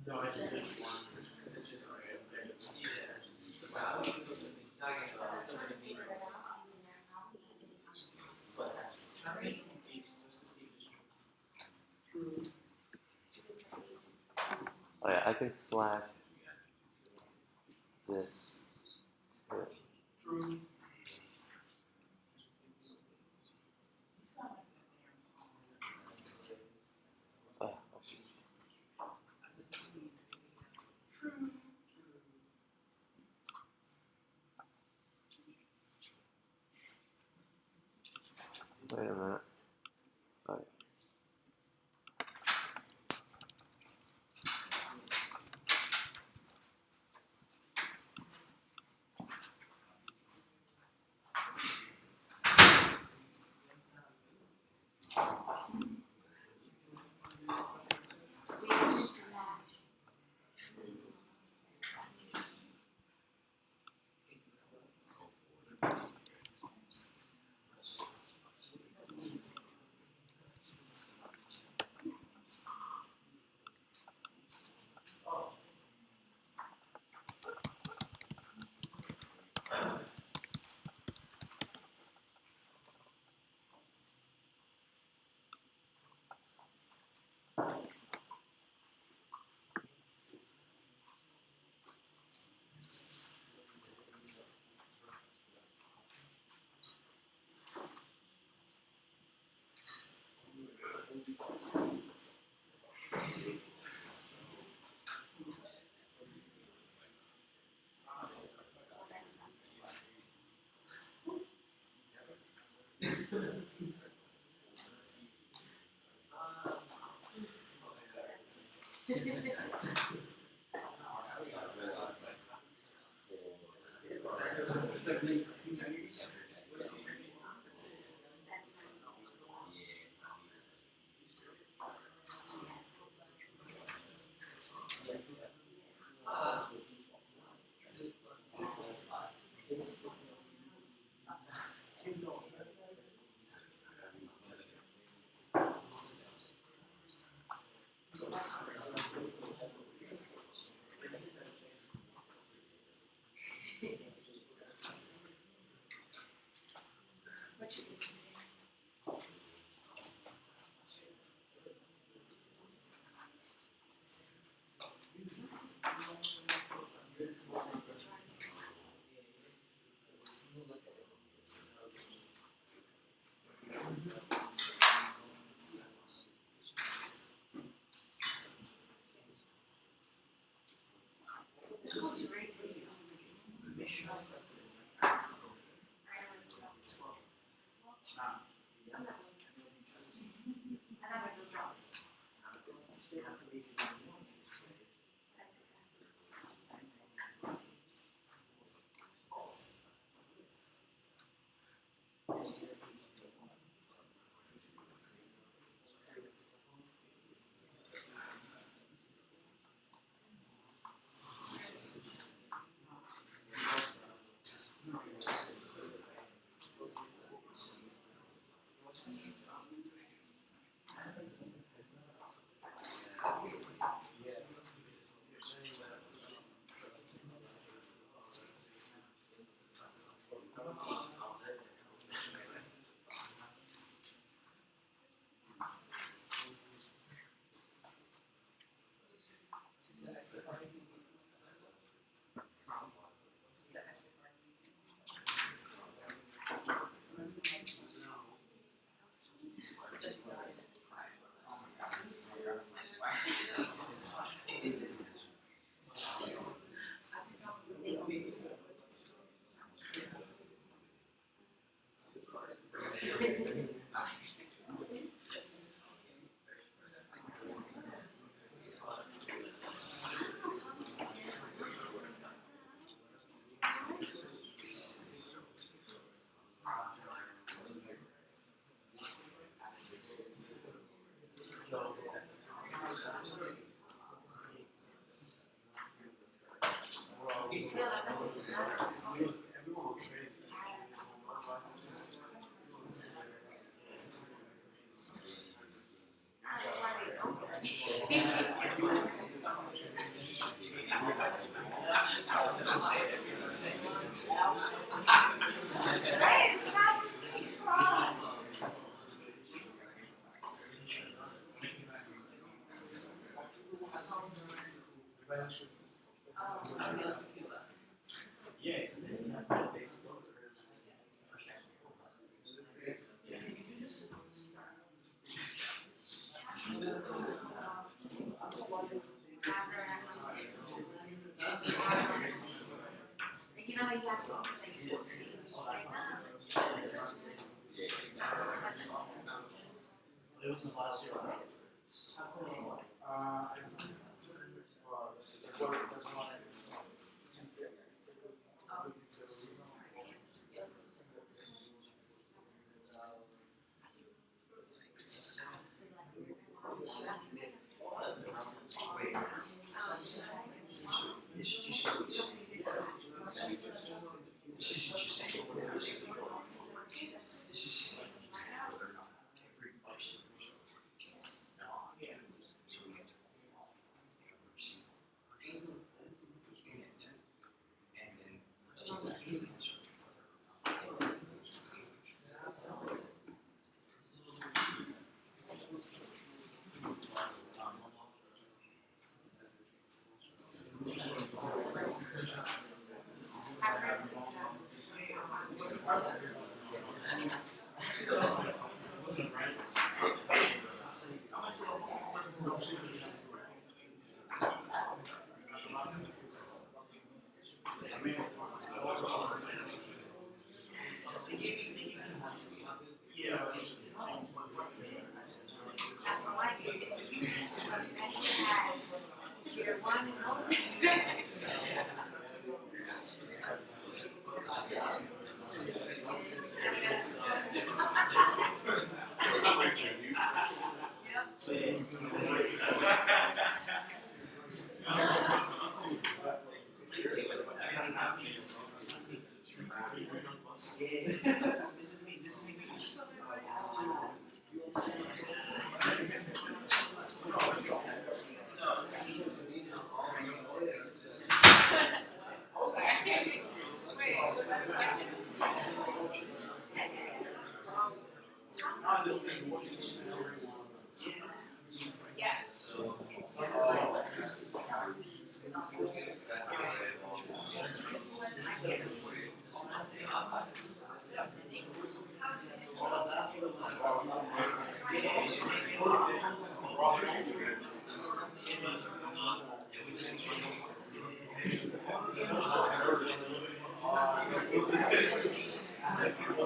No, I just did one, because it's just right there. Wow, we still gonna be talking about this still gonna be. Oh yeah, I can slash this too. Oh, wait a minute. Right. This one's raised. You know, you have to like It was the last year. Yeah.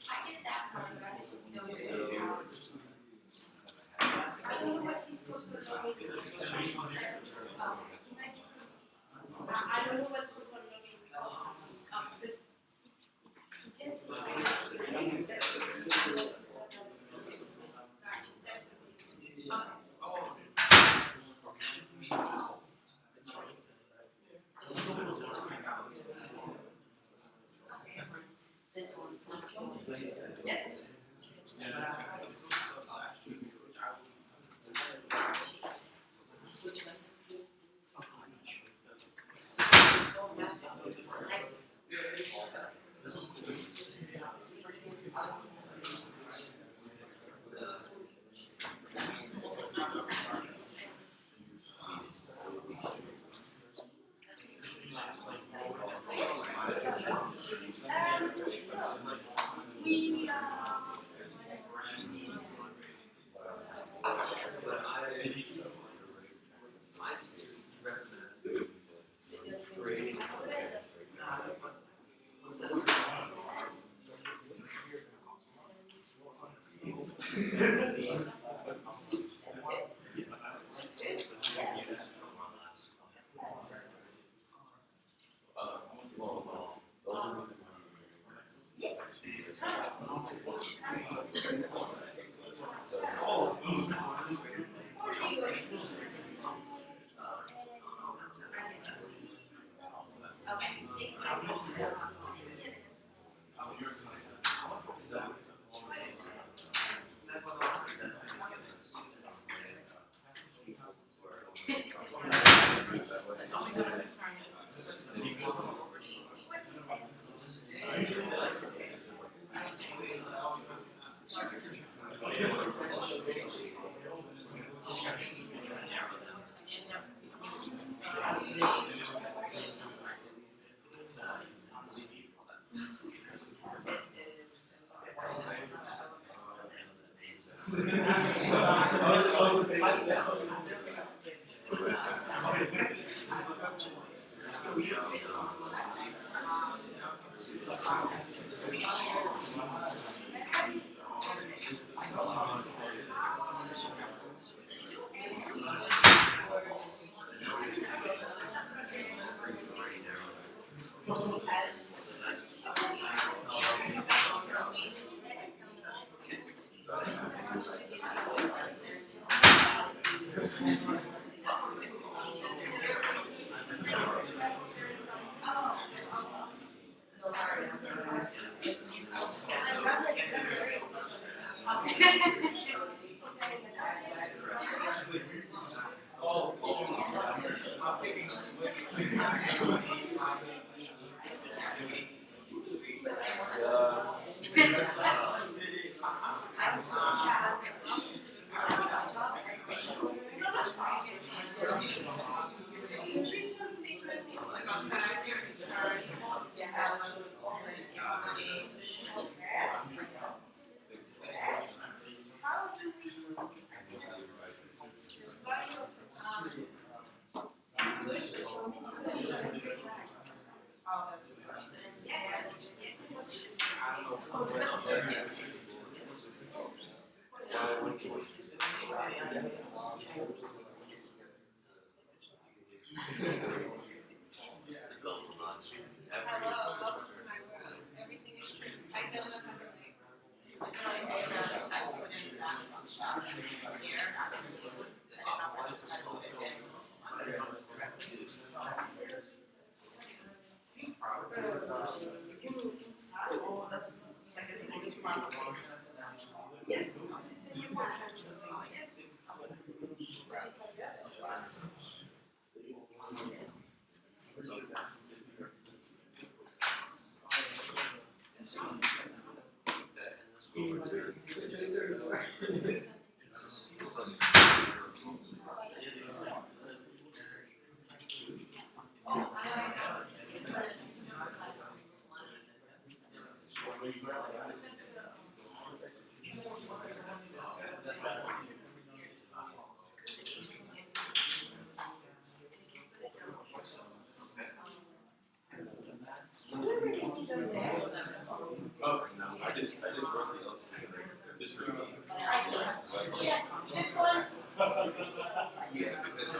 I get that part, but I didn't know I don't know what he's supposed to do. I don't know what's supposed to do. This one. Yes. Hello, welcome to my world. Everything is free. I don't know how to make. Oh, no, I just wrote the illustrator just for me. Yeah, this one. Yeah, because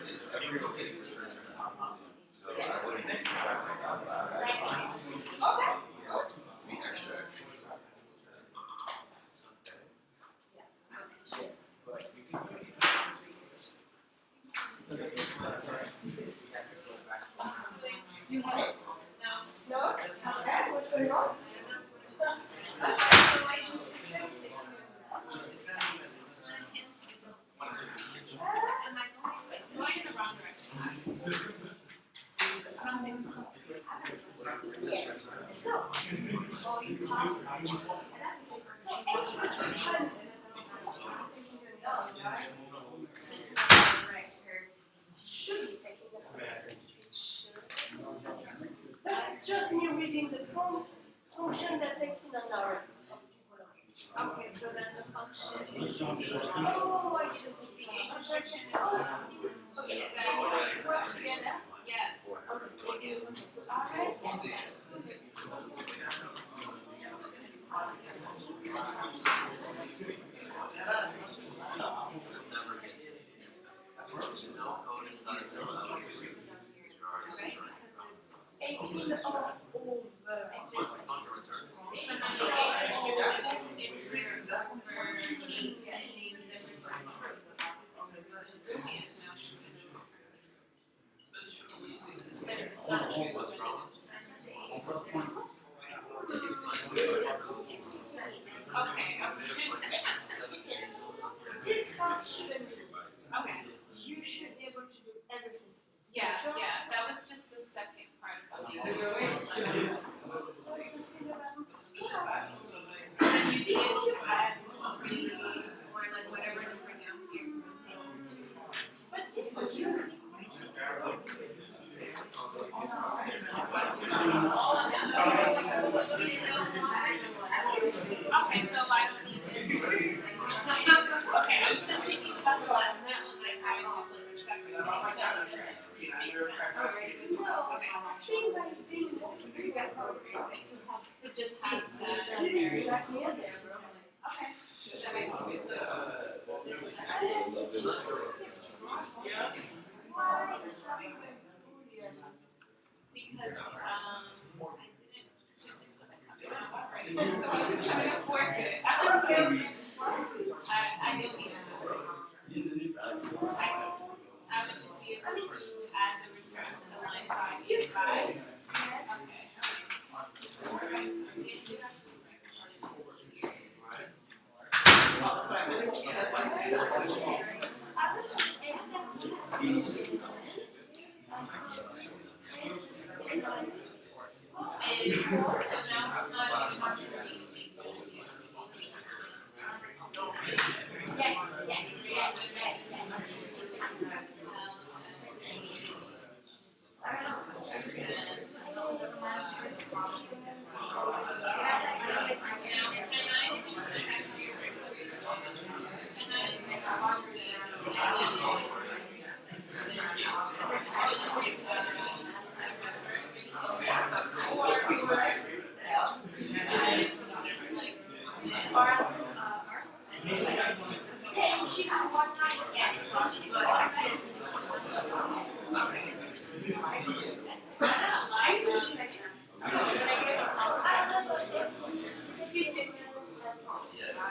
it's every day return to top. So I would next time be extra. You have it? No. No? Okay, what's going on? Am I going in the wrong direction? Something. That's just me reading the function that takes in an hour. Okay, so then the function is Oh, I didn't see the age function. Okay, Then work together. yes. Alright. Eighteen of over. This half shouldn't be. Okay. You should be able to do everything. Yeah, that was just the second part about the and you'd be able to add really or like whatever to bring out here. But this is you. Okay, so I don't need this. Okay, I was just thinking about the last one, like how I do like exactly. So just has that. Okay. Because I didn't. So I was trying to force it. I don't need it. I would just be able to add the return to line 585. So now it's not even much for me.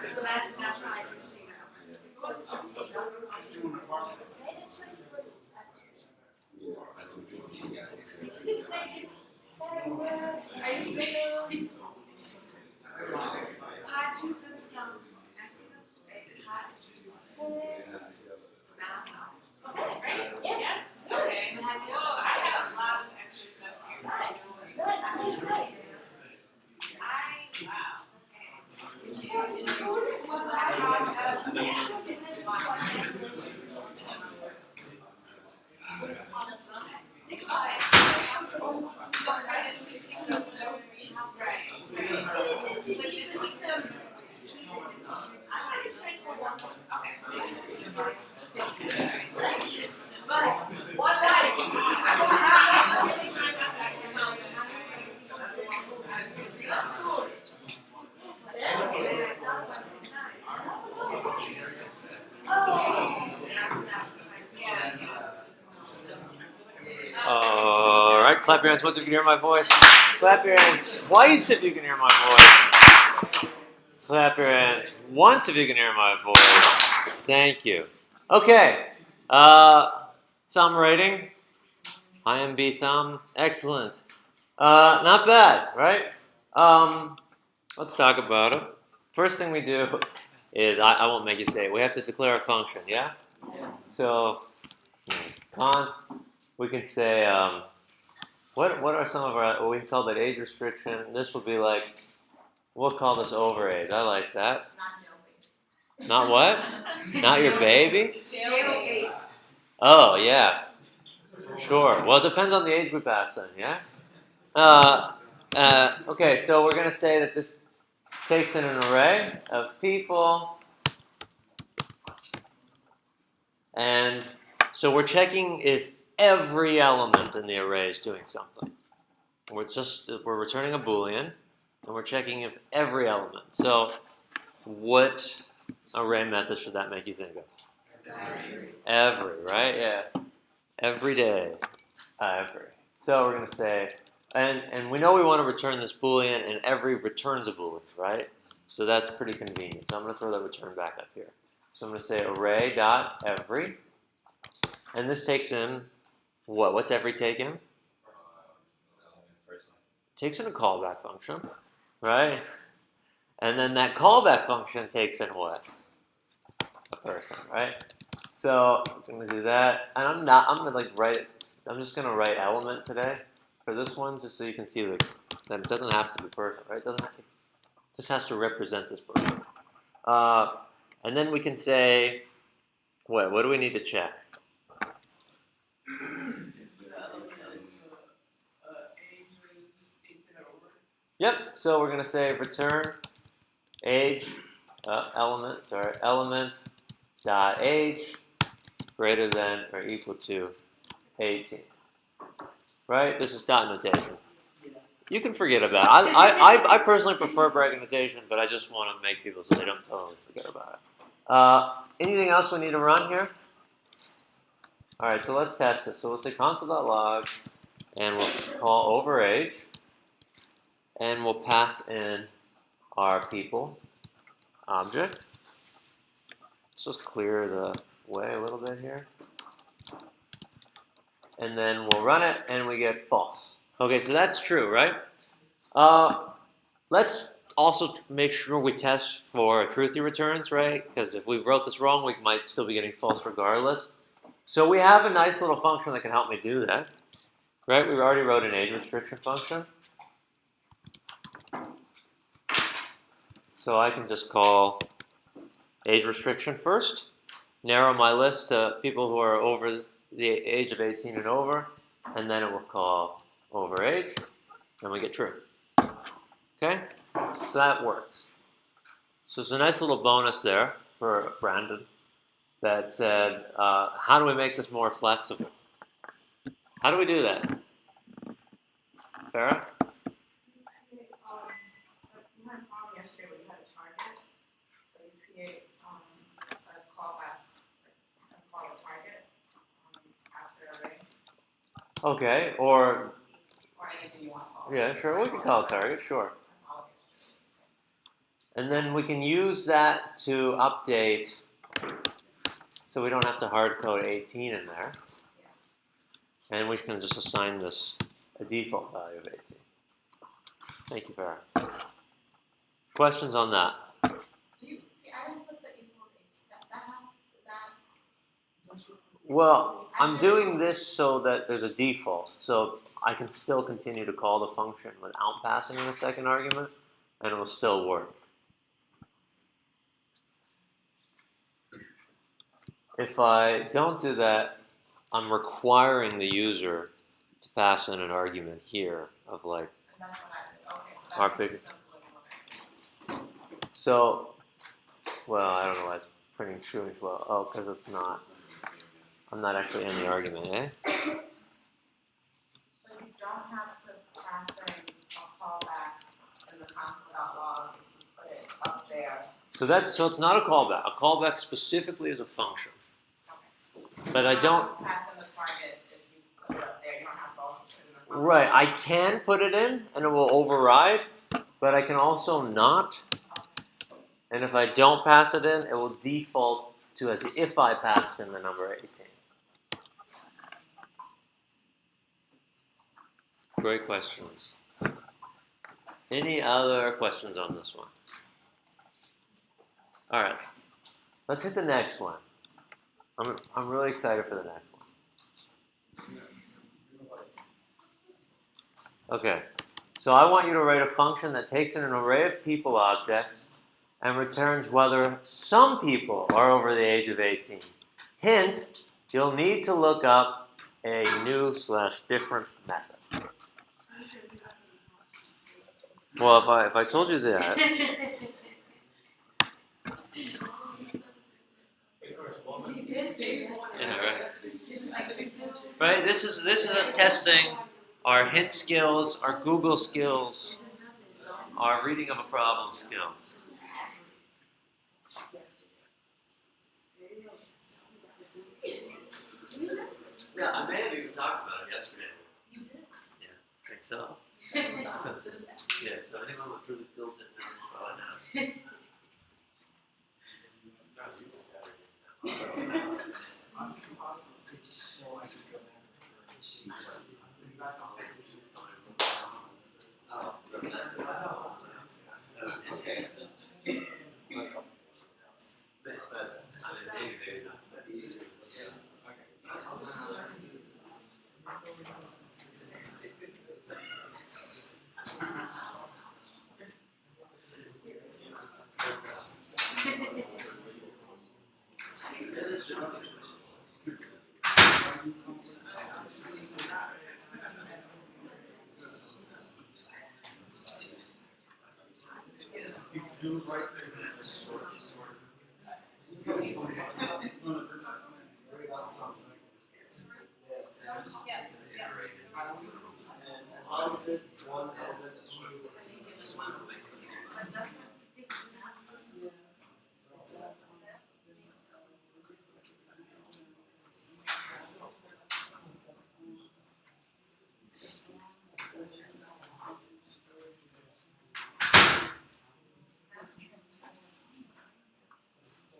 So that's right. Hot juice and some hot juice. Yes? Okay. Whoa, I have a lot of extra stuff here. Nice. Wow. Okay. Well, I One night. All right, clap your hands once if you can hear my voice. Clap your hands twice if you can hear my voice. Clap your hands once if you can hear my voice. Thank you. Okay. Thumb rating. IMB thumb. Excellent. Not bad, right? Let's talk about it. First thing we do is, I won't make you say it, we have to declare a function, yeah? So, const, we can say, what are some of our, we can call that age restriction. This would be like, we'll call this overage. I like that. Not what? Not your baby? Jail Oh, yeah. Sure. Well, it depends on the age we pass in, yeah? Okay, so we're going to say that this takes in an array of people, and so we're checking if every element in the array is doing something. We're returning a Boolean, and we're checking if every element. So what array method should that make you think of? Every, right? Yeah. Every day. Every. So we're going to say, and we know we want to return this Boolean, and every returns a Boolean, right? So that's pretty convenient. So I'm going to throw that return back up here. So I'm going to say array.every, and this takes in what? What's every take in? Takes in a callback function, right? And then that callback function takes in what? A person, right? So I'm going to do that, and I'm going to like write it. I'm just going to write element today for this one, just so you can see that it doesn't have to be person, right? It doesn't have to, just has to represent this person. And then we can say, what do we need to check? Yep, so we're going to say return age, element dot age greater than or equal to 18. Right? This is dot notation. You can forget about it. I personally prefer bracket notation, but I just want to make people so they don't totally forget about it. Anything else we need to run here? All right, so let's test this. So we'll say console.log, and we'll call overage, and we'll pass in our people object. Let's just clear the way a little bit here. And then we'll run it, and we get false. Okay, so that's true, right? Let's also make sure we test for truthy returns, right? Because if we wrote this wrong, we might still be getting false regardless. So we have a nice little function that can help me do that, right? We already wrote an age restriction function. So I can just call age restriction first, narrow my list to people who are over the age of 18 and over, and then it will call overage, and we get true. Okay? So that works. So it's a nice little bonus there for Brandon that said, how do we make this more flexible? How do we do that? Farah? You had a problem yesterday where you had a target, so you create a callback, call a target after array, Okay, or anything you want to call. yeah, sure, we can call it target, sure. And then we can use that to update, so we don't have to hard code 18 in there. And we can just assign this a default value of 18. Thank you, Farah. Questions on that? Do you see? I didn't put the equals 18. Well, I'm doing this so that there's a default, so I can still continue to call the function without passing in a second argument, and it will still work. If I don't do that, I'm requiring the user to pass in an argument here of like our big. So, well, I don't know why it's printing true as well. Oh, because it's not. I'm not actually in the argument, eh? So you don't have to pass in a callback in the console.log if you put it up there. So it's not a callback. A callback specifically is a function. Okay. But I You don't. have to pass in the target if you put it up there. You don't have to also put it in the console. Right, I can put it in and it will override, but I can also not. And if I don't pass it in, it will default to as if I passed in the number 18. Great questions. Any other questions on this one? All right, let's hit the next one. I'm really excited for the next one. Okay, so I want you to write a function that takes in an array of people objects and returns whether some people are over the age of 18. Hint, you'll need to look up a new/different method. Well, if I told you that, yeah, right. Right. This is us testing our hint skills, our Google skills, our reading of a problem skills. Yeah, I may have even talked about it yesterday. You did? Yeah, think so. Yeah, so anyone with really built-in notes, oh, I know.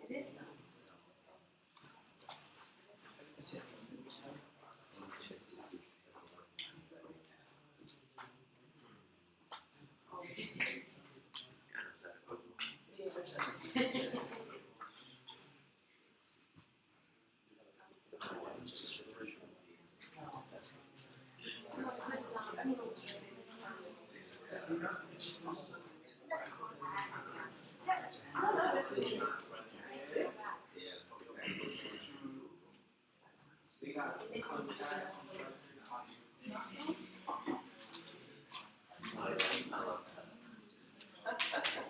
It is.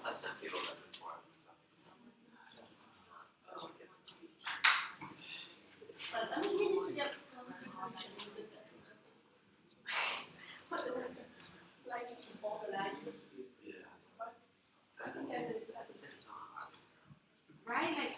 I've sent people that before. Right? Like,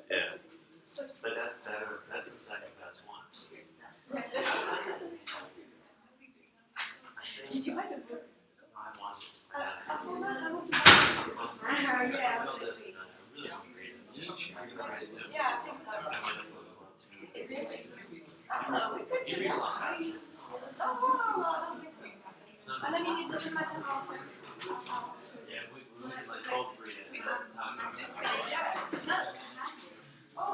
Yeah. But that's better. That's the second best one. Did you guys have I want it. yeah. Yeah, I think so. It is. You realize. And I mean, you just imagine office. Yeah, we like both read it. Oh,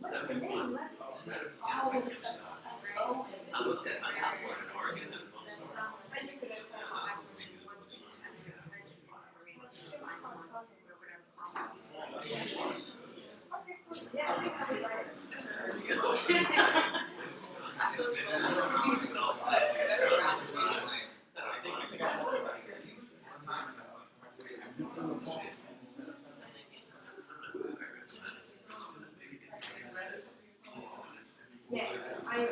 what's the name? Oh, that's S-O. I looked at my outline in Oregon and most of them. Whatever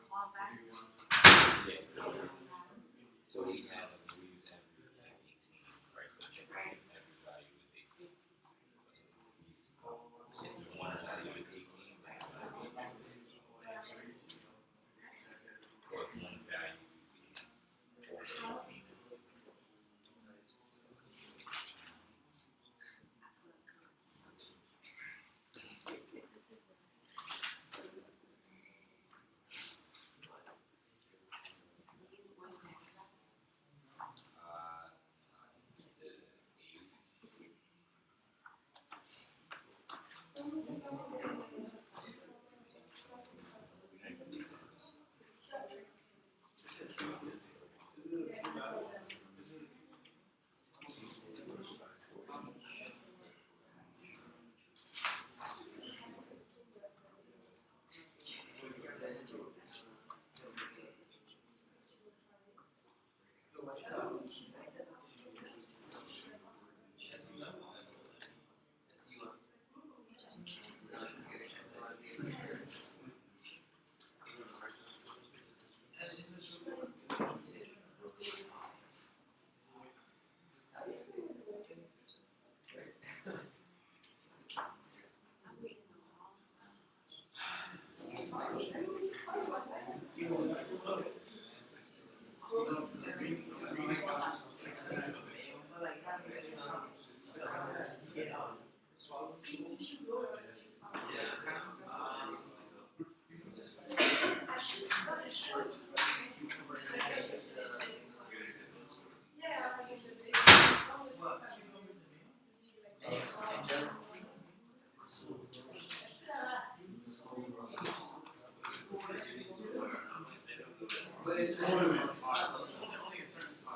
callback. So we have, we use every 18, right? So check every value is 18. If one value is 18, then or if one value is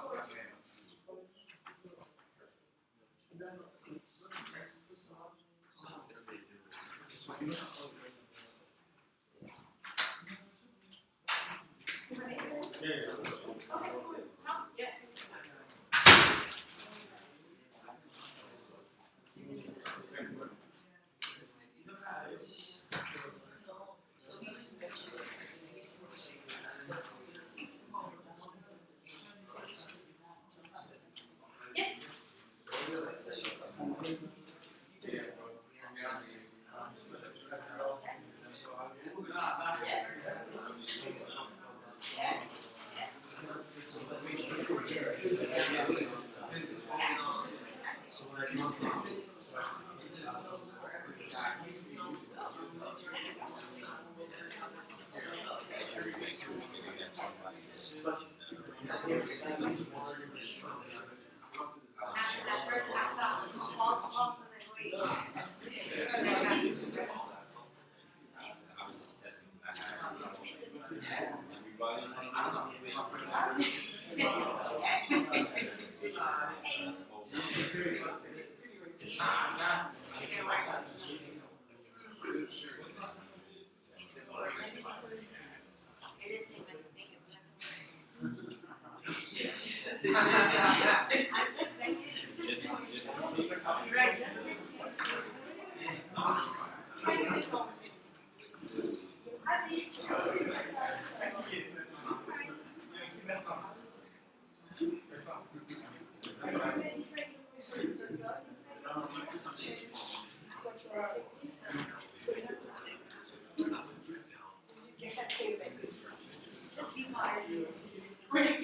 over 18. Yes. After that person I saw, Paul's was like, wait. It is even making I'm just saying. Right, just in case. Try to think of it. I think just be quiet. Right.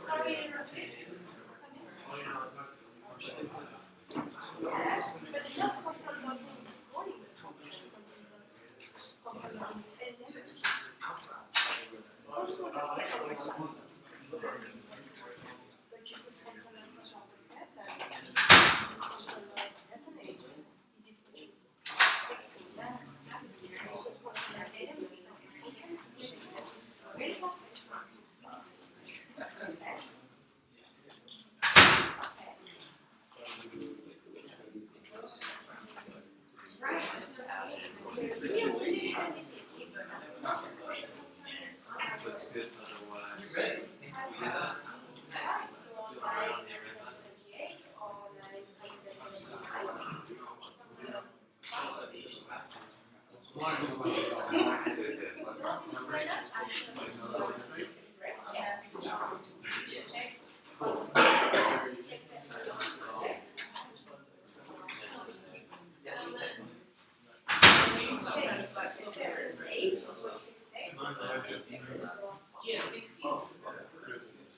Sorry to interrupt you. Yeah, but the notes come from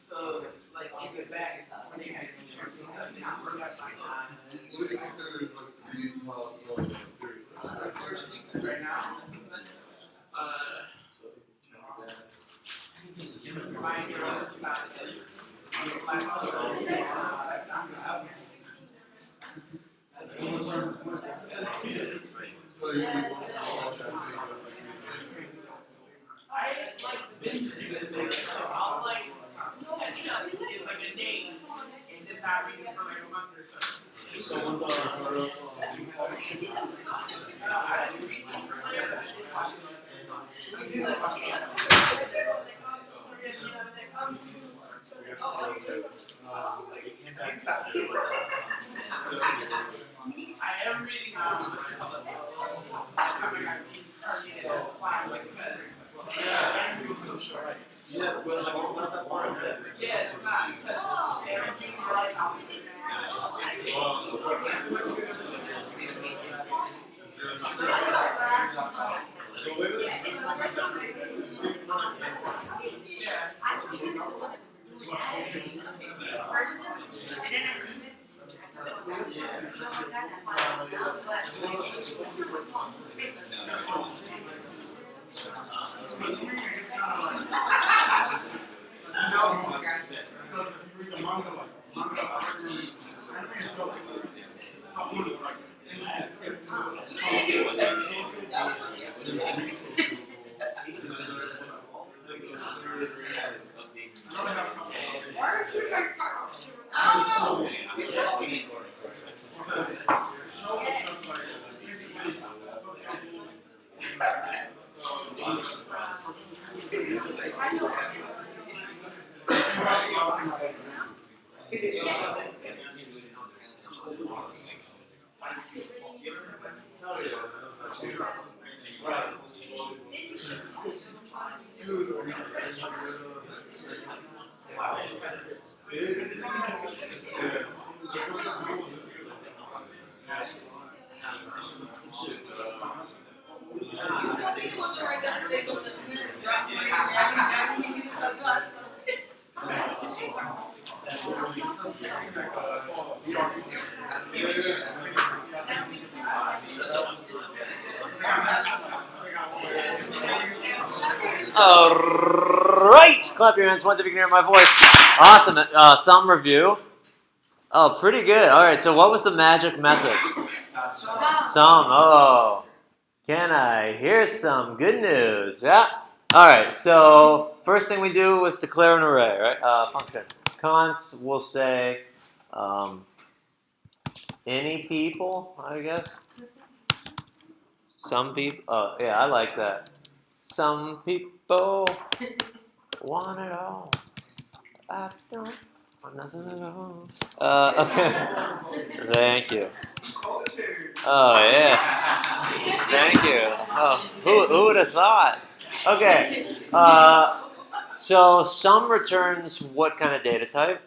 So, like, you get back, when they had What do you consider like the top series? right now, my girl is about So you just want to watch that I like binge it, so I'll like catch up in like a day and then not read it for like a month or so. So one dollar hard up. I didn't read it for like I just watch I am reading yeah, I'm so short. Yeah, but like, not that far ahead. Yeah, it's not because they're reading right yeah. All right, clap your hands once if you can hear my voice. Awesome. Thumb review. Oh, pretty good. All right. So, what was the magic method? Some. Oh, can I hear some good news? Yeah. All right. So, first thing we do was declare an array, right? Function. Const. We'll say any people. I guess. Some people. Oh, yeah. I like that. Some people want it all. I don't want nothing at all. Okay. Thank you. Oh yeah. Thank you. Oh, who would have thought? Okay. So sum returns what kind of data type?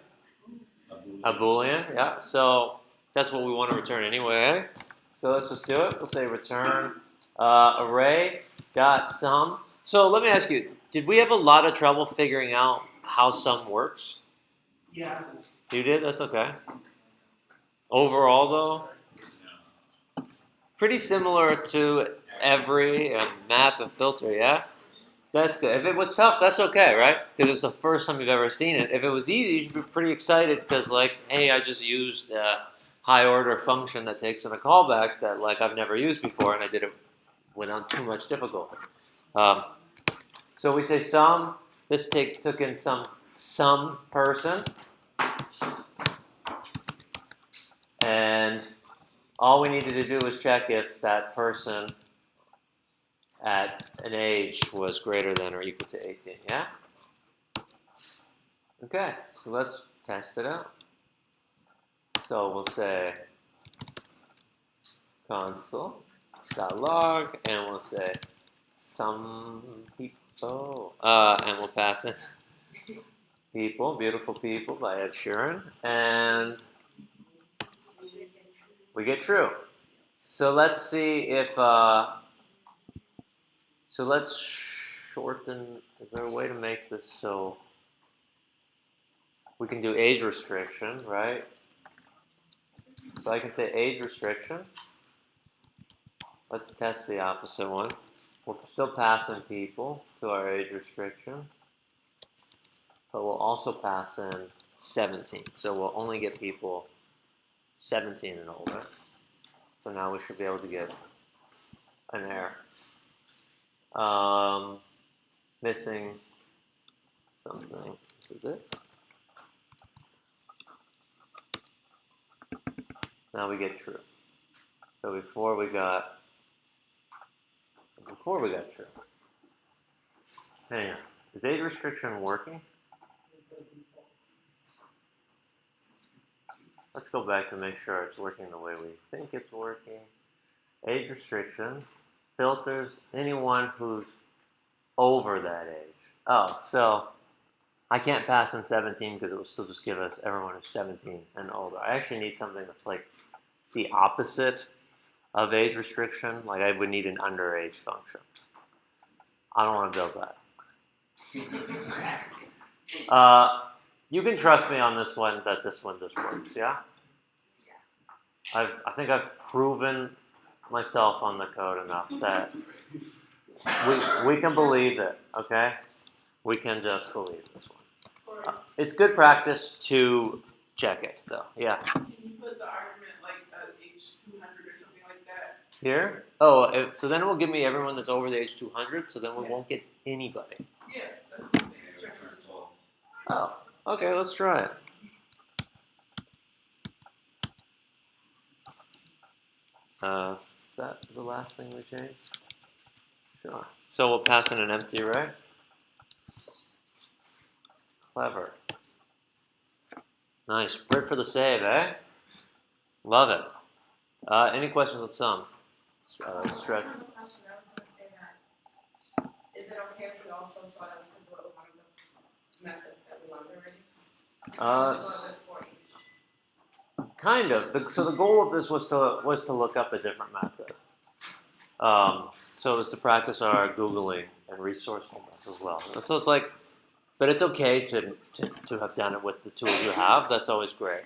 A Boolean. Yeah. So that's what we want to return anyway. So let's just do it. We'll say return array dot sum. So let me ask you: did we have a lot of trouble figuring out how sum works? Yeah. You did? That's okay. Overall, though, pretty similar to every and map and filter, yeah? That's good. If it was tough, that's okay, right? Because it's the first time you've ever seen it. If it was easy, you should be pretty excited because, like, hey, I just used a high-order function that takes in a callback that, like, I've never used before, and I did it without too much difficulty. So we say sum. This took in some person. And all we needed to do was check if that person at an age was greater than or equal to 18, yeah? Okay, so let's test it out. So we'll say console dot log, and we'll say some people, and we'll pass in people, beautiful people by Ed Sheeran, and we get true. So let's see if, so let's shorten, is there a way to make this so we can do age restriction, right? So I can say age restriction. Let's test the opposite one. We'll still pass in people to our age restriction, but we'll also pass in 17. So we'll only get people 17 and older. So now we should be able to get an error. Missing something. Is it this? Now we get true. So before we got true. Hang on. Is age restriction working? Let's go back to make sure it's working the way we think it's working. Age restriction filters anyone who's over that age. Oh, so I can't pass in 17 because it will still just give us everyone who's 17 and older. I actually need something that's like the opposite of age restriction. Like I would need an underage function. I don't want to build that. You can trust me on this one that this one just works, yeah? I think I've proven myself on the code enough that we can believe it, okay? We can just believe this one. It's good practice to check it, though, yeah. Can you put the argument like age 200 or something like that? Here? Oh, so then it will give me everyone that's over the age 200, so then we won't get anybody. Yeah, that's what I'm saying. Check the results. Oh, okay, let's try it. Is that the last thing we changed? Sure. So we'll pass in an empty array. Clever. Nice. Brit for the save, eh? Love it. Any questions with some? Stretch. I have a question. I was going to say that. Is it okay if we also saw that we could do it with one of the methods that we learned already? For each. Kind of. So the goal of this was to look up a different method. So it was to practice our Googling and resourcefulness as well. So it's like, but it's okay to have done it with the tools you have. That's always great.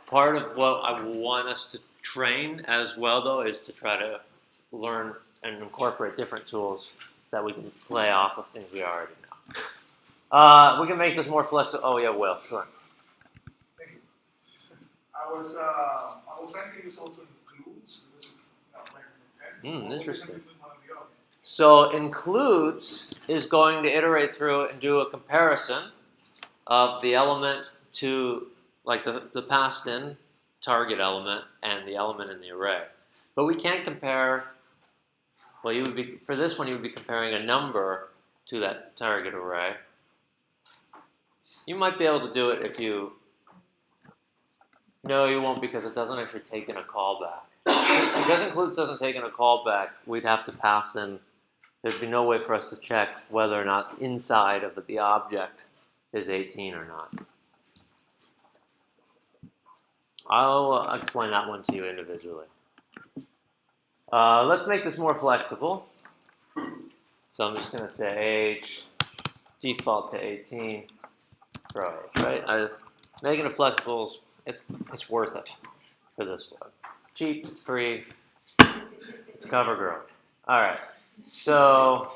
Part of what I want us to train as well, though, is to try to learn and incorporate different tools that we can play off of things we already know. We can make this more flexible. Oh yeah, Will, sure. I was trying to use also includes because it makes sense. Interesting. So includes is going to iterate through and do a comparison of the element to like the passed in target element and the element in the array. But we can't compare, well, you would be, for this one, you would be comparing a number to that target array. You might be able to do it if you, no, you won't because it doesn't actually take in a callback. Because includes doesn't take in a callback, we'd have to pass in, there'd be no way for us to check whether or not inside of the object is 18 or not. I'll explain that one to you individually. Let's make this more flexible. So I'm just going to say age default to 18 for age, right? Making it flexible, it's worth it for this one. It's cheap, it's free, it's cover girl. All right, so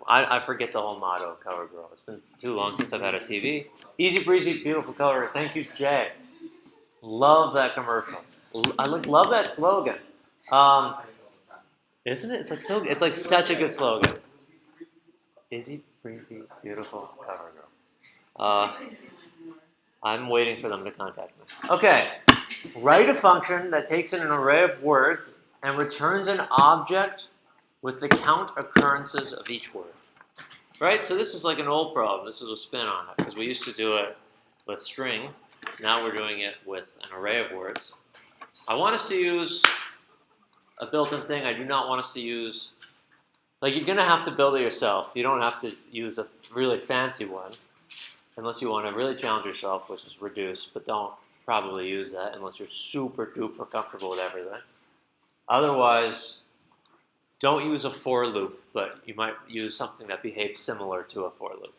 I forget the whole motto of cover girl. It's been too long since I've had a TV. Easy breezy, beautiful color. Thank you, Jay. Love that commercial. I love that slogan. Isn't it? It's like such a good slogan. Easy breezy, beautiful cover girl. I'm waiting for them to contact me. Okay, write a function that takes in an array of words and returns an object with the count occurrences of each word. Right? So this is like an old problem. This is a spin on it because we used to do it with string. Now we're doing it with an array of words. I want us to use a built-in thing. I do not want us to use, like you're gonna have to build it yourself. You don't have to use a really fancy one, unless you want to really challenge yourself, which is reduce, but don't probably use that unless you're super duper comfortable with everything. Otherwise, don't use a for loop, but you might use something that behaves similar to a for loop.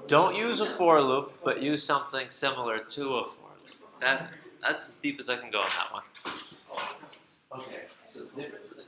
Don't use a for loop, but use something similar to a for loop. That's as deep as I can go on that one. Okay, so the difference with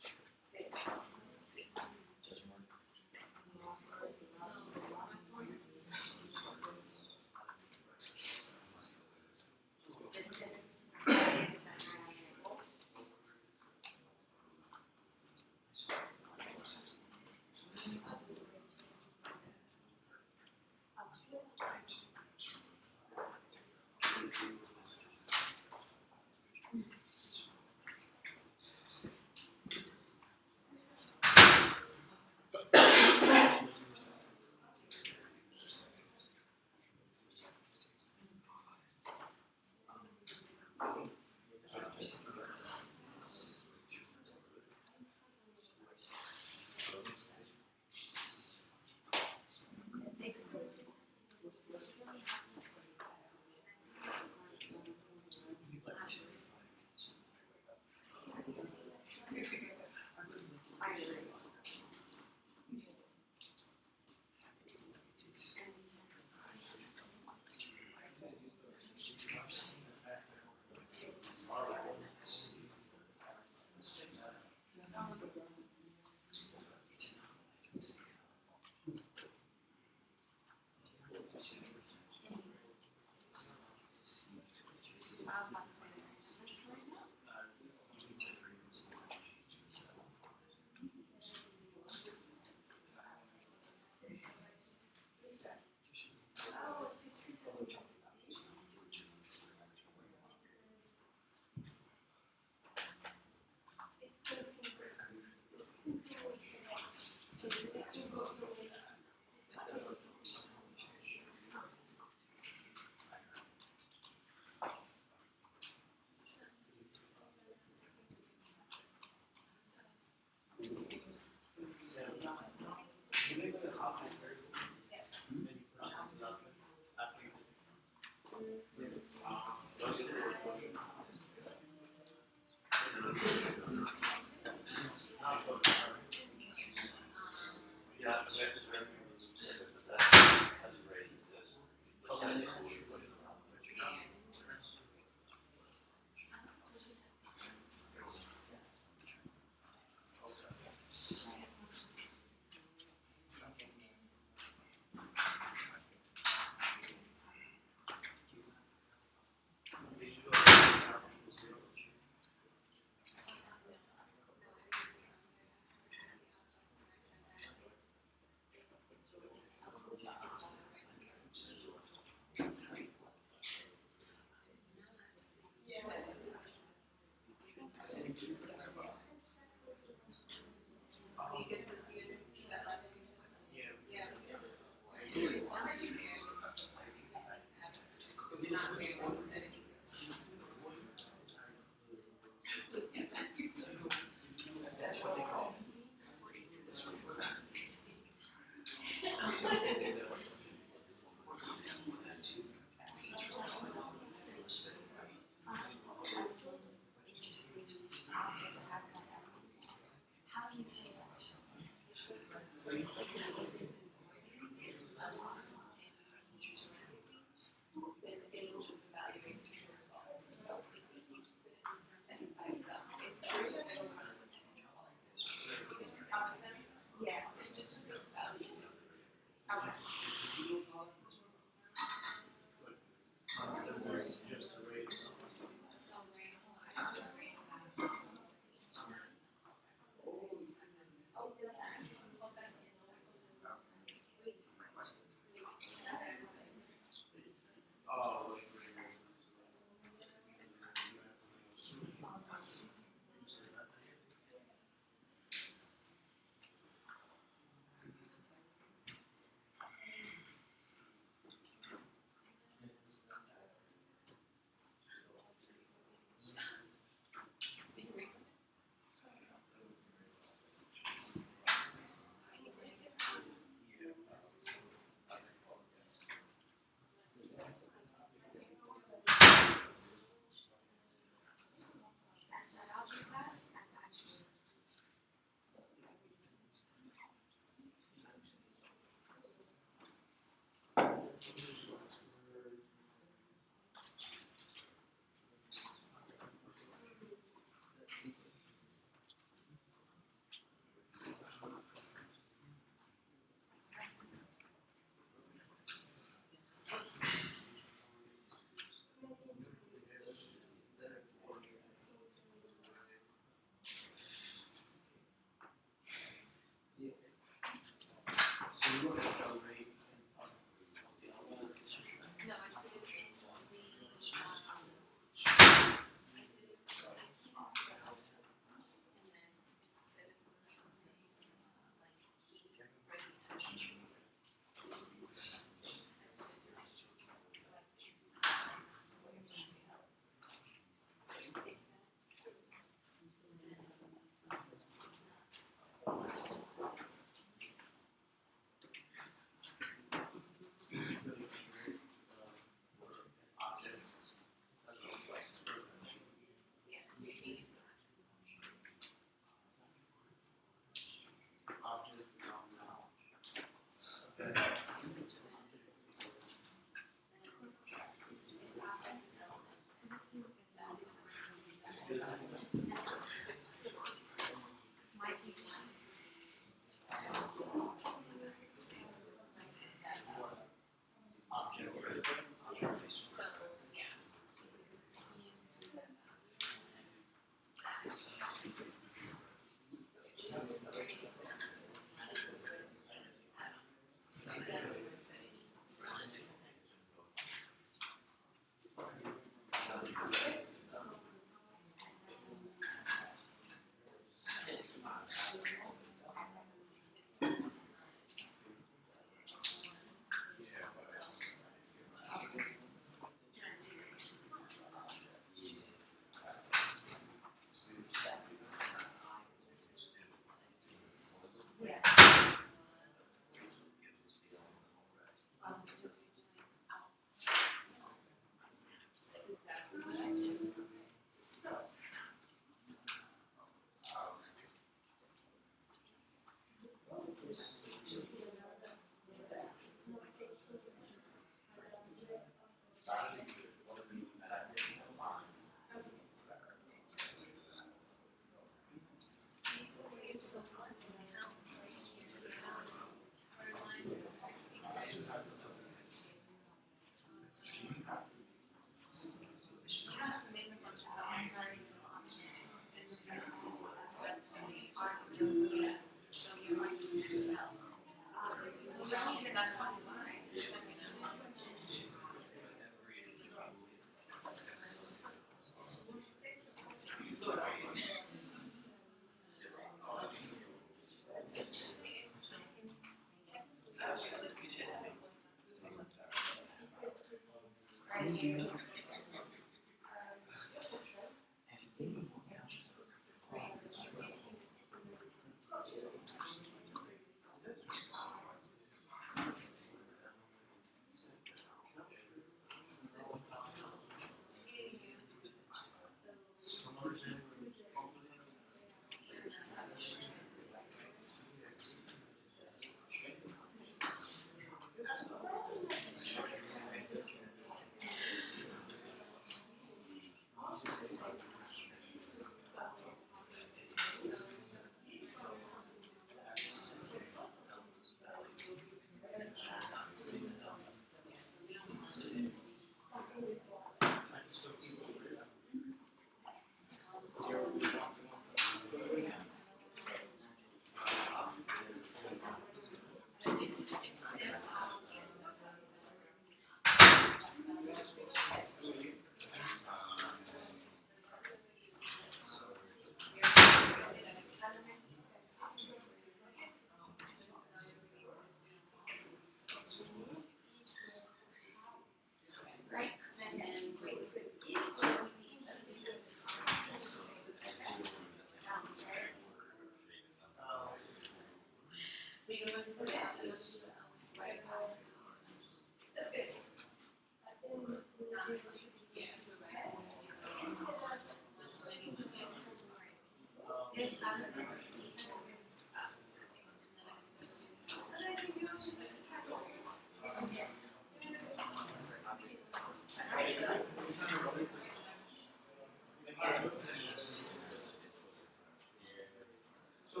So,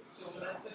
so when I said,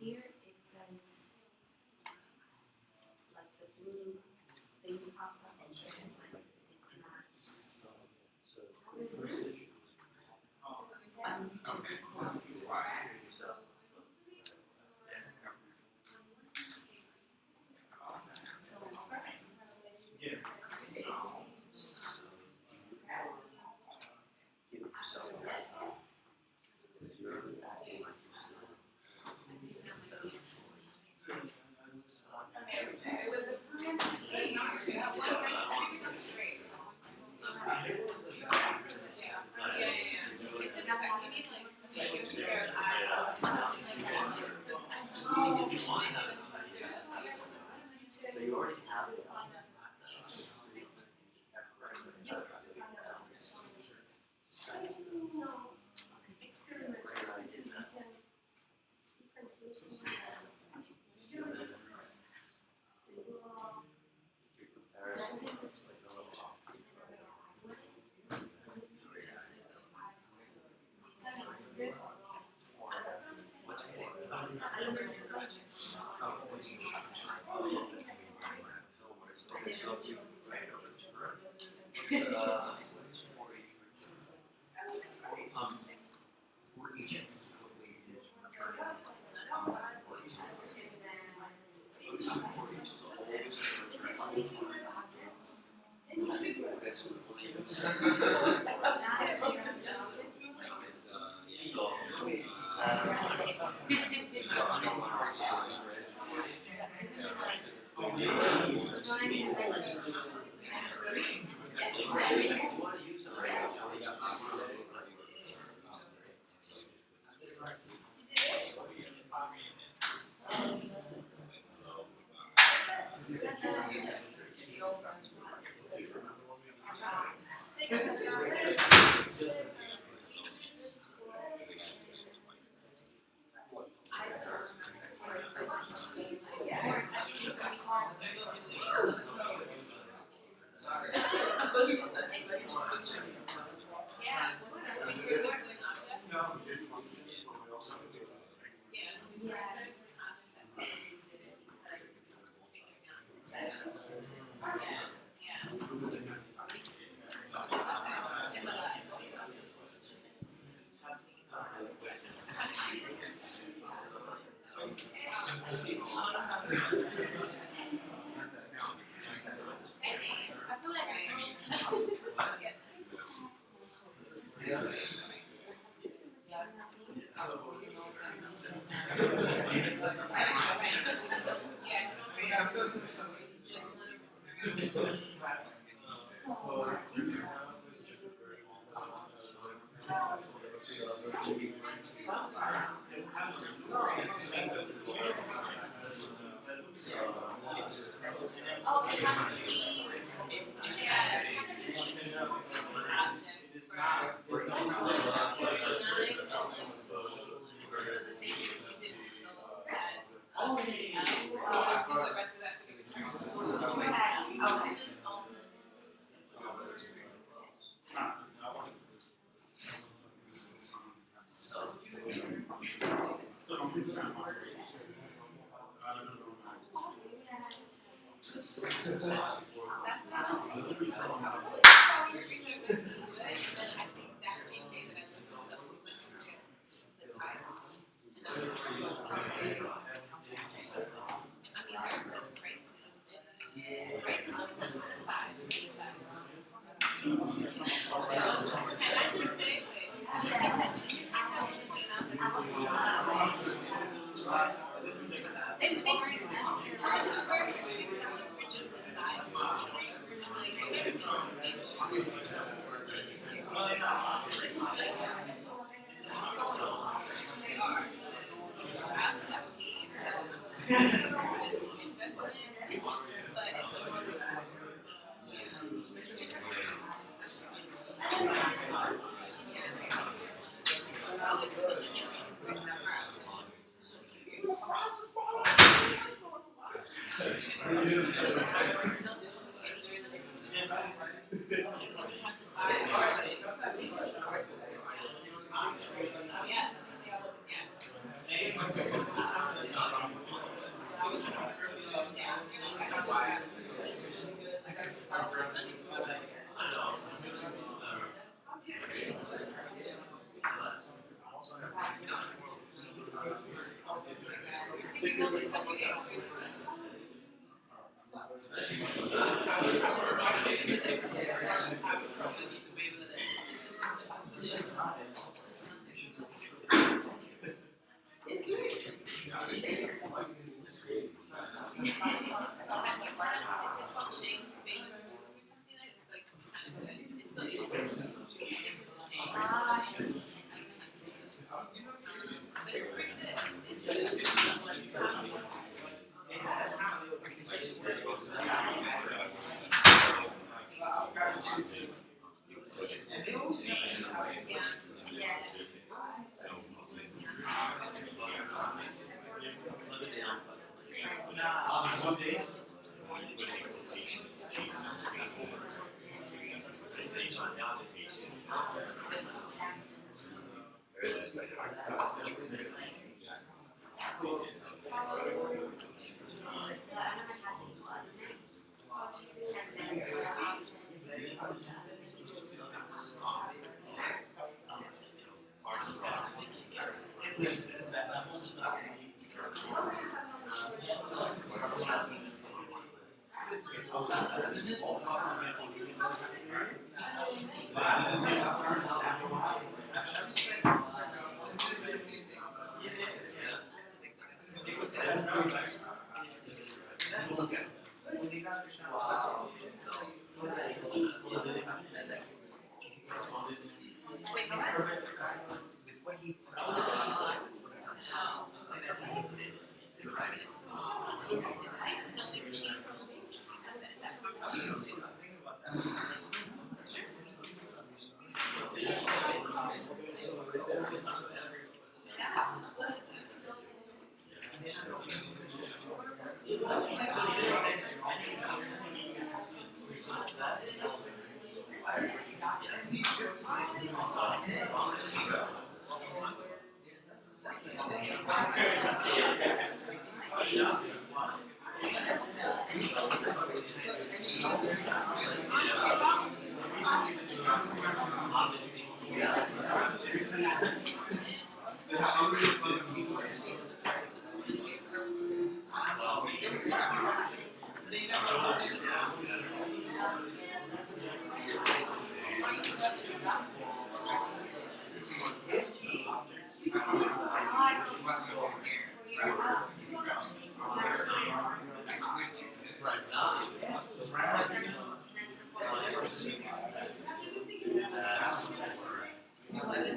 Here it says, like the blue thing pops up and says like it's not. So you already have it. Oh, we have to keep. Yeah.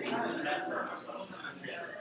I guess most popular festival. That's pretty.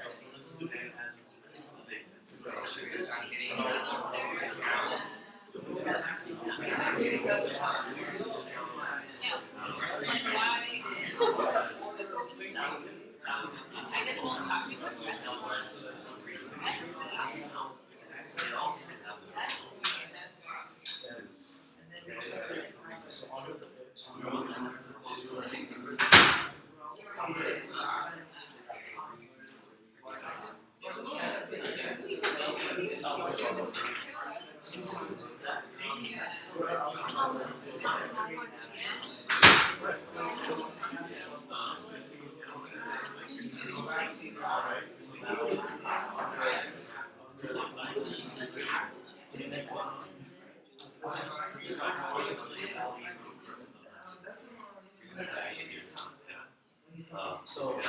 So,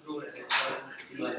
through it and try to see what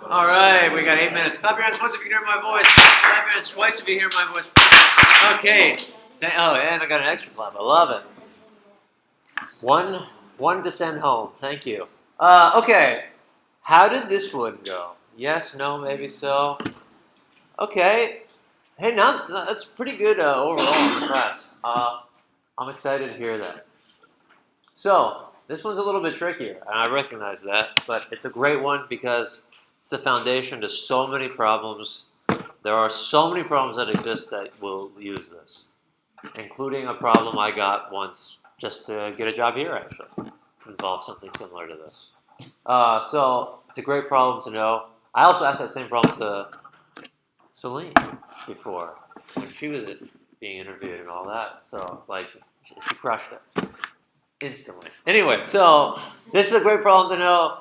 All right, we got 8 minutes. Clap your hands once if you can hear my voice. Clap your hands twice if you hear my voice. Okay, Oh, and I got an extra clap. I love it. One to send home. Thank you. Okay. How did this one go? Yes, no, maybe so. Okay. Hey, that's pretty good overall in the class. I'm excited to hear that. So, this one's a little bit trickier, and I recognize that, but it's a great one because it's the foundation to so many problems. There are so many problems that exist that will use this, including a problem I got once just to get a job here, actually. It involves something similar to this. So, it's a great problem to know. I also asked that same problem to Celine before when she was being interviewed and all that. So, like, she crushed it instantly. Anyway, so this is a great problem to know.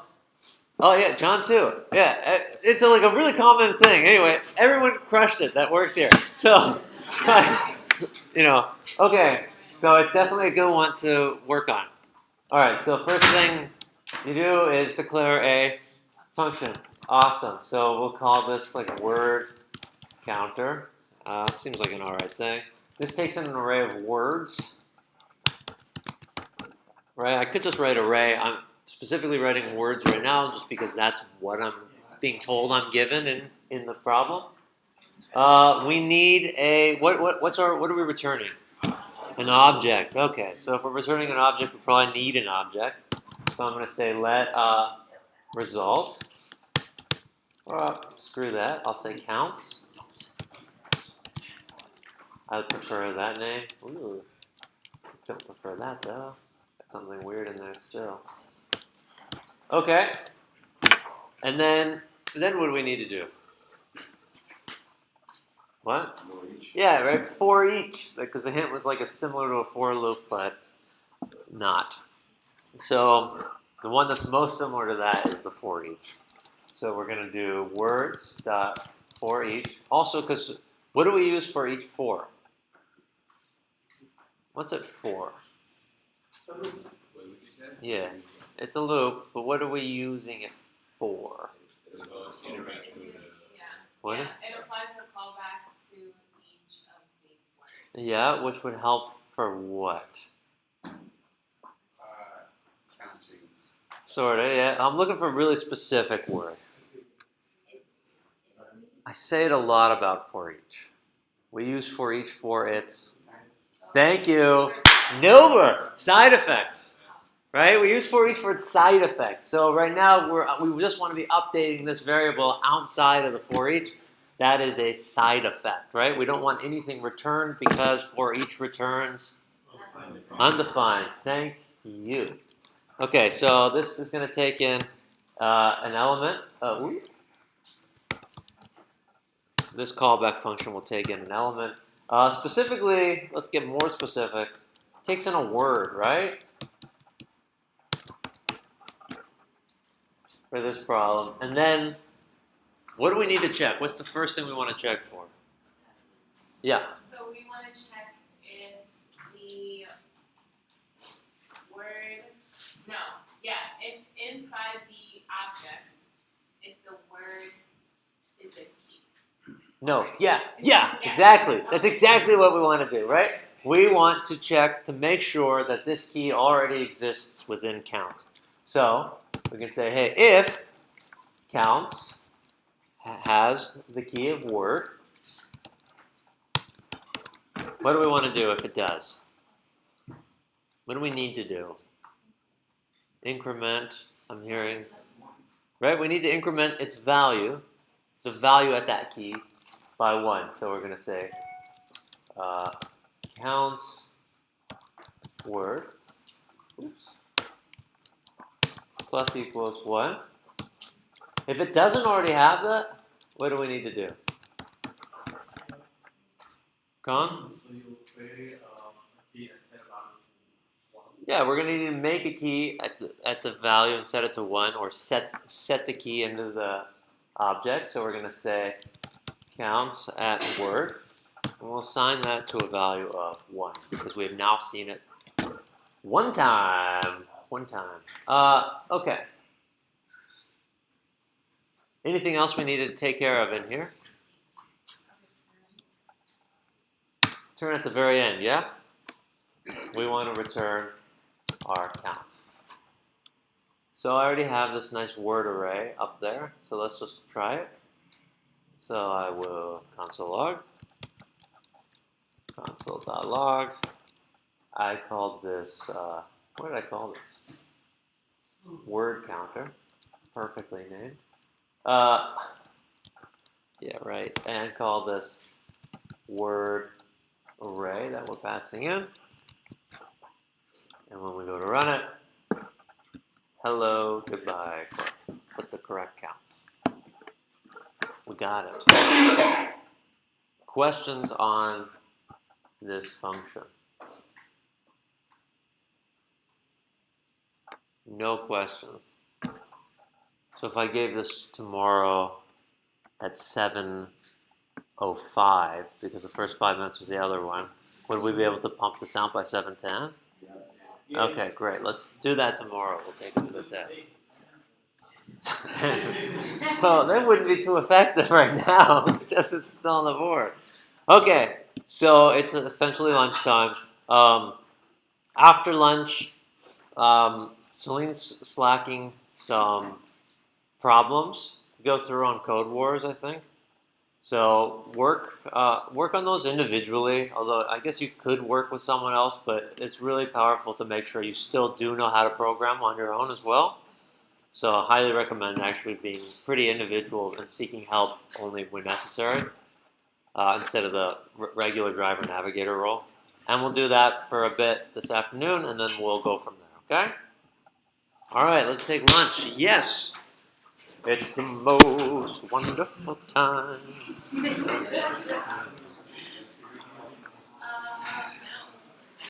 Oh yeah, John too. Yeah, it's like a really common thing. Anyway, everyone crushed it that works here. So, okay. So it's definitely a good one to work on. All right. So first thing you do is declare a function. Awesome. So we'll call this like word counter. Seems like an alright thing. This takes in an array of words. Right? I could just write array. I'm specifically writing words right now just because that's what I'm being told I'm given in the problem. We need a what are we returning? An object. Okay, so if we're returning an object, we probably need an object. So I'm going to say let result. Screw that. I'll say counts. I would prefer that name. Ooh, don't prefer that though. Got something weird in there still. Okay. And then what do we need to do? What? Yeah, right. For each, because the hint was like it's similar to a for loop, but not. So the one that's most similar to that is the for each. So we're going to do words dot for each. Also, because what do we use for each for? What's it for? Yeah, it's a loop, but what are we using it for? What? Yeah, it applies the callback to each of the words. Yeah, which would help for what? Countings. Sorta, yeah. I'm looking for a really specific word. I say it a lot about for each. We use for each for its. Thank you. Nowhere. Side effects. Right? We use for each for its side effects. So right now we just want to be updating this variable outside of the for each. That is a side effect, right? We don't want anything returned because for each returns undefined. Thank you. Okay, so this is going to take in an element. This callback function will take in an element. Specifically, let's get more specific. Takes in a word, right? For this problem. And then, what do we need to check? What's the first thing we want to check for? Yeah. So we want to check if the word, if inside the object, if the word is a key. No, yeah, exactly. That's exactly what we want to do, right? We want to check to make sure that this key already exists within count. So, we can say, hey, if counts has the key of word, what do we want to do if it does? What do we need to do? Increment, I'm hearing, right? We need to increment its value, the value at that key, by 1. So we're going to say counts word plus equals 1. If it doesn't already have that, what do we need to do? Con? So you create a key and set value to 1. Yeah, we're going to need to make a key at the value and set it to 1, or set the key into the object. So we're going to say counts at word, and we'll assign that to a value of 1 because we have now seen it one time. Okay. Anything else we need to take care of in here? Return at the very end, yeah? We want to return our counts. So I already have this nice word array up there, so let's just try it. So I will console.log. I called this, what did I call this? Word counter, perfectly named. Yeah, right, and call this word array that we're passing in. And when we go to run it, hello, goodbye, put the correct counts. We got it. Questions on this function? No questions. So if I gave this tomorrow at 7:05, because the first 5 minutes was the other one, would we be able to pump this out by 7:10? Okay, great. Let's do that tomorrow. We'll take it to the test. So that wouldn't be too effective right now, just it's still on the board. Okay, so it's essentially lunchtime. After lunch, Celine's slacking some problems to go through on Code Wars, I think. So work on those individually, although I guess you could work with someone else, but it's really powerful to make sure you still do know how to program on your own as well. So I highly recommend actually being pretty individual and seeking help only when necessary, instead of the regular driver navigator role. And we'll do that for a bit this afternoon, and then we'll go from there, okay? All right, let's take lunch. Yes! It's the most wonderful time.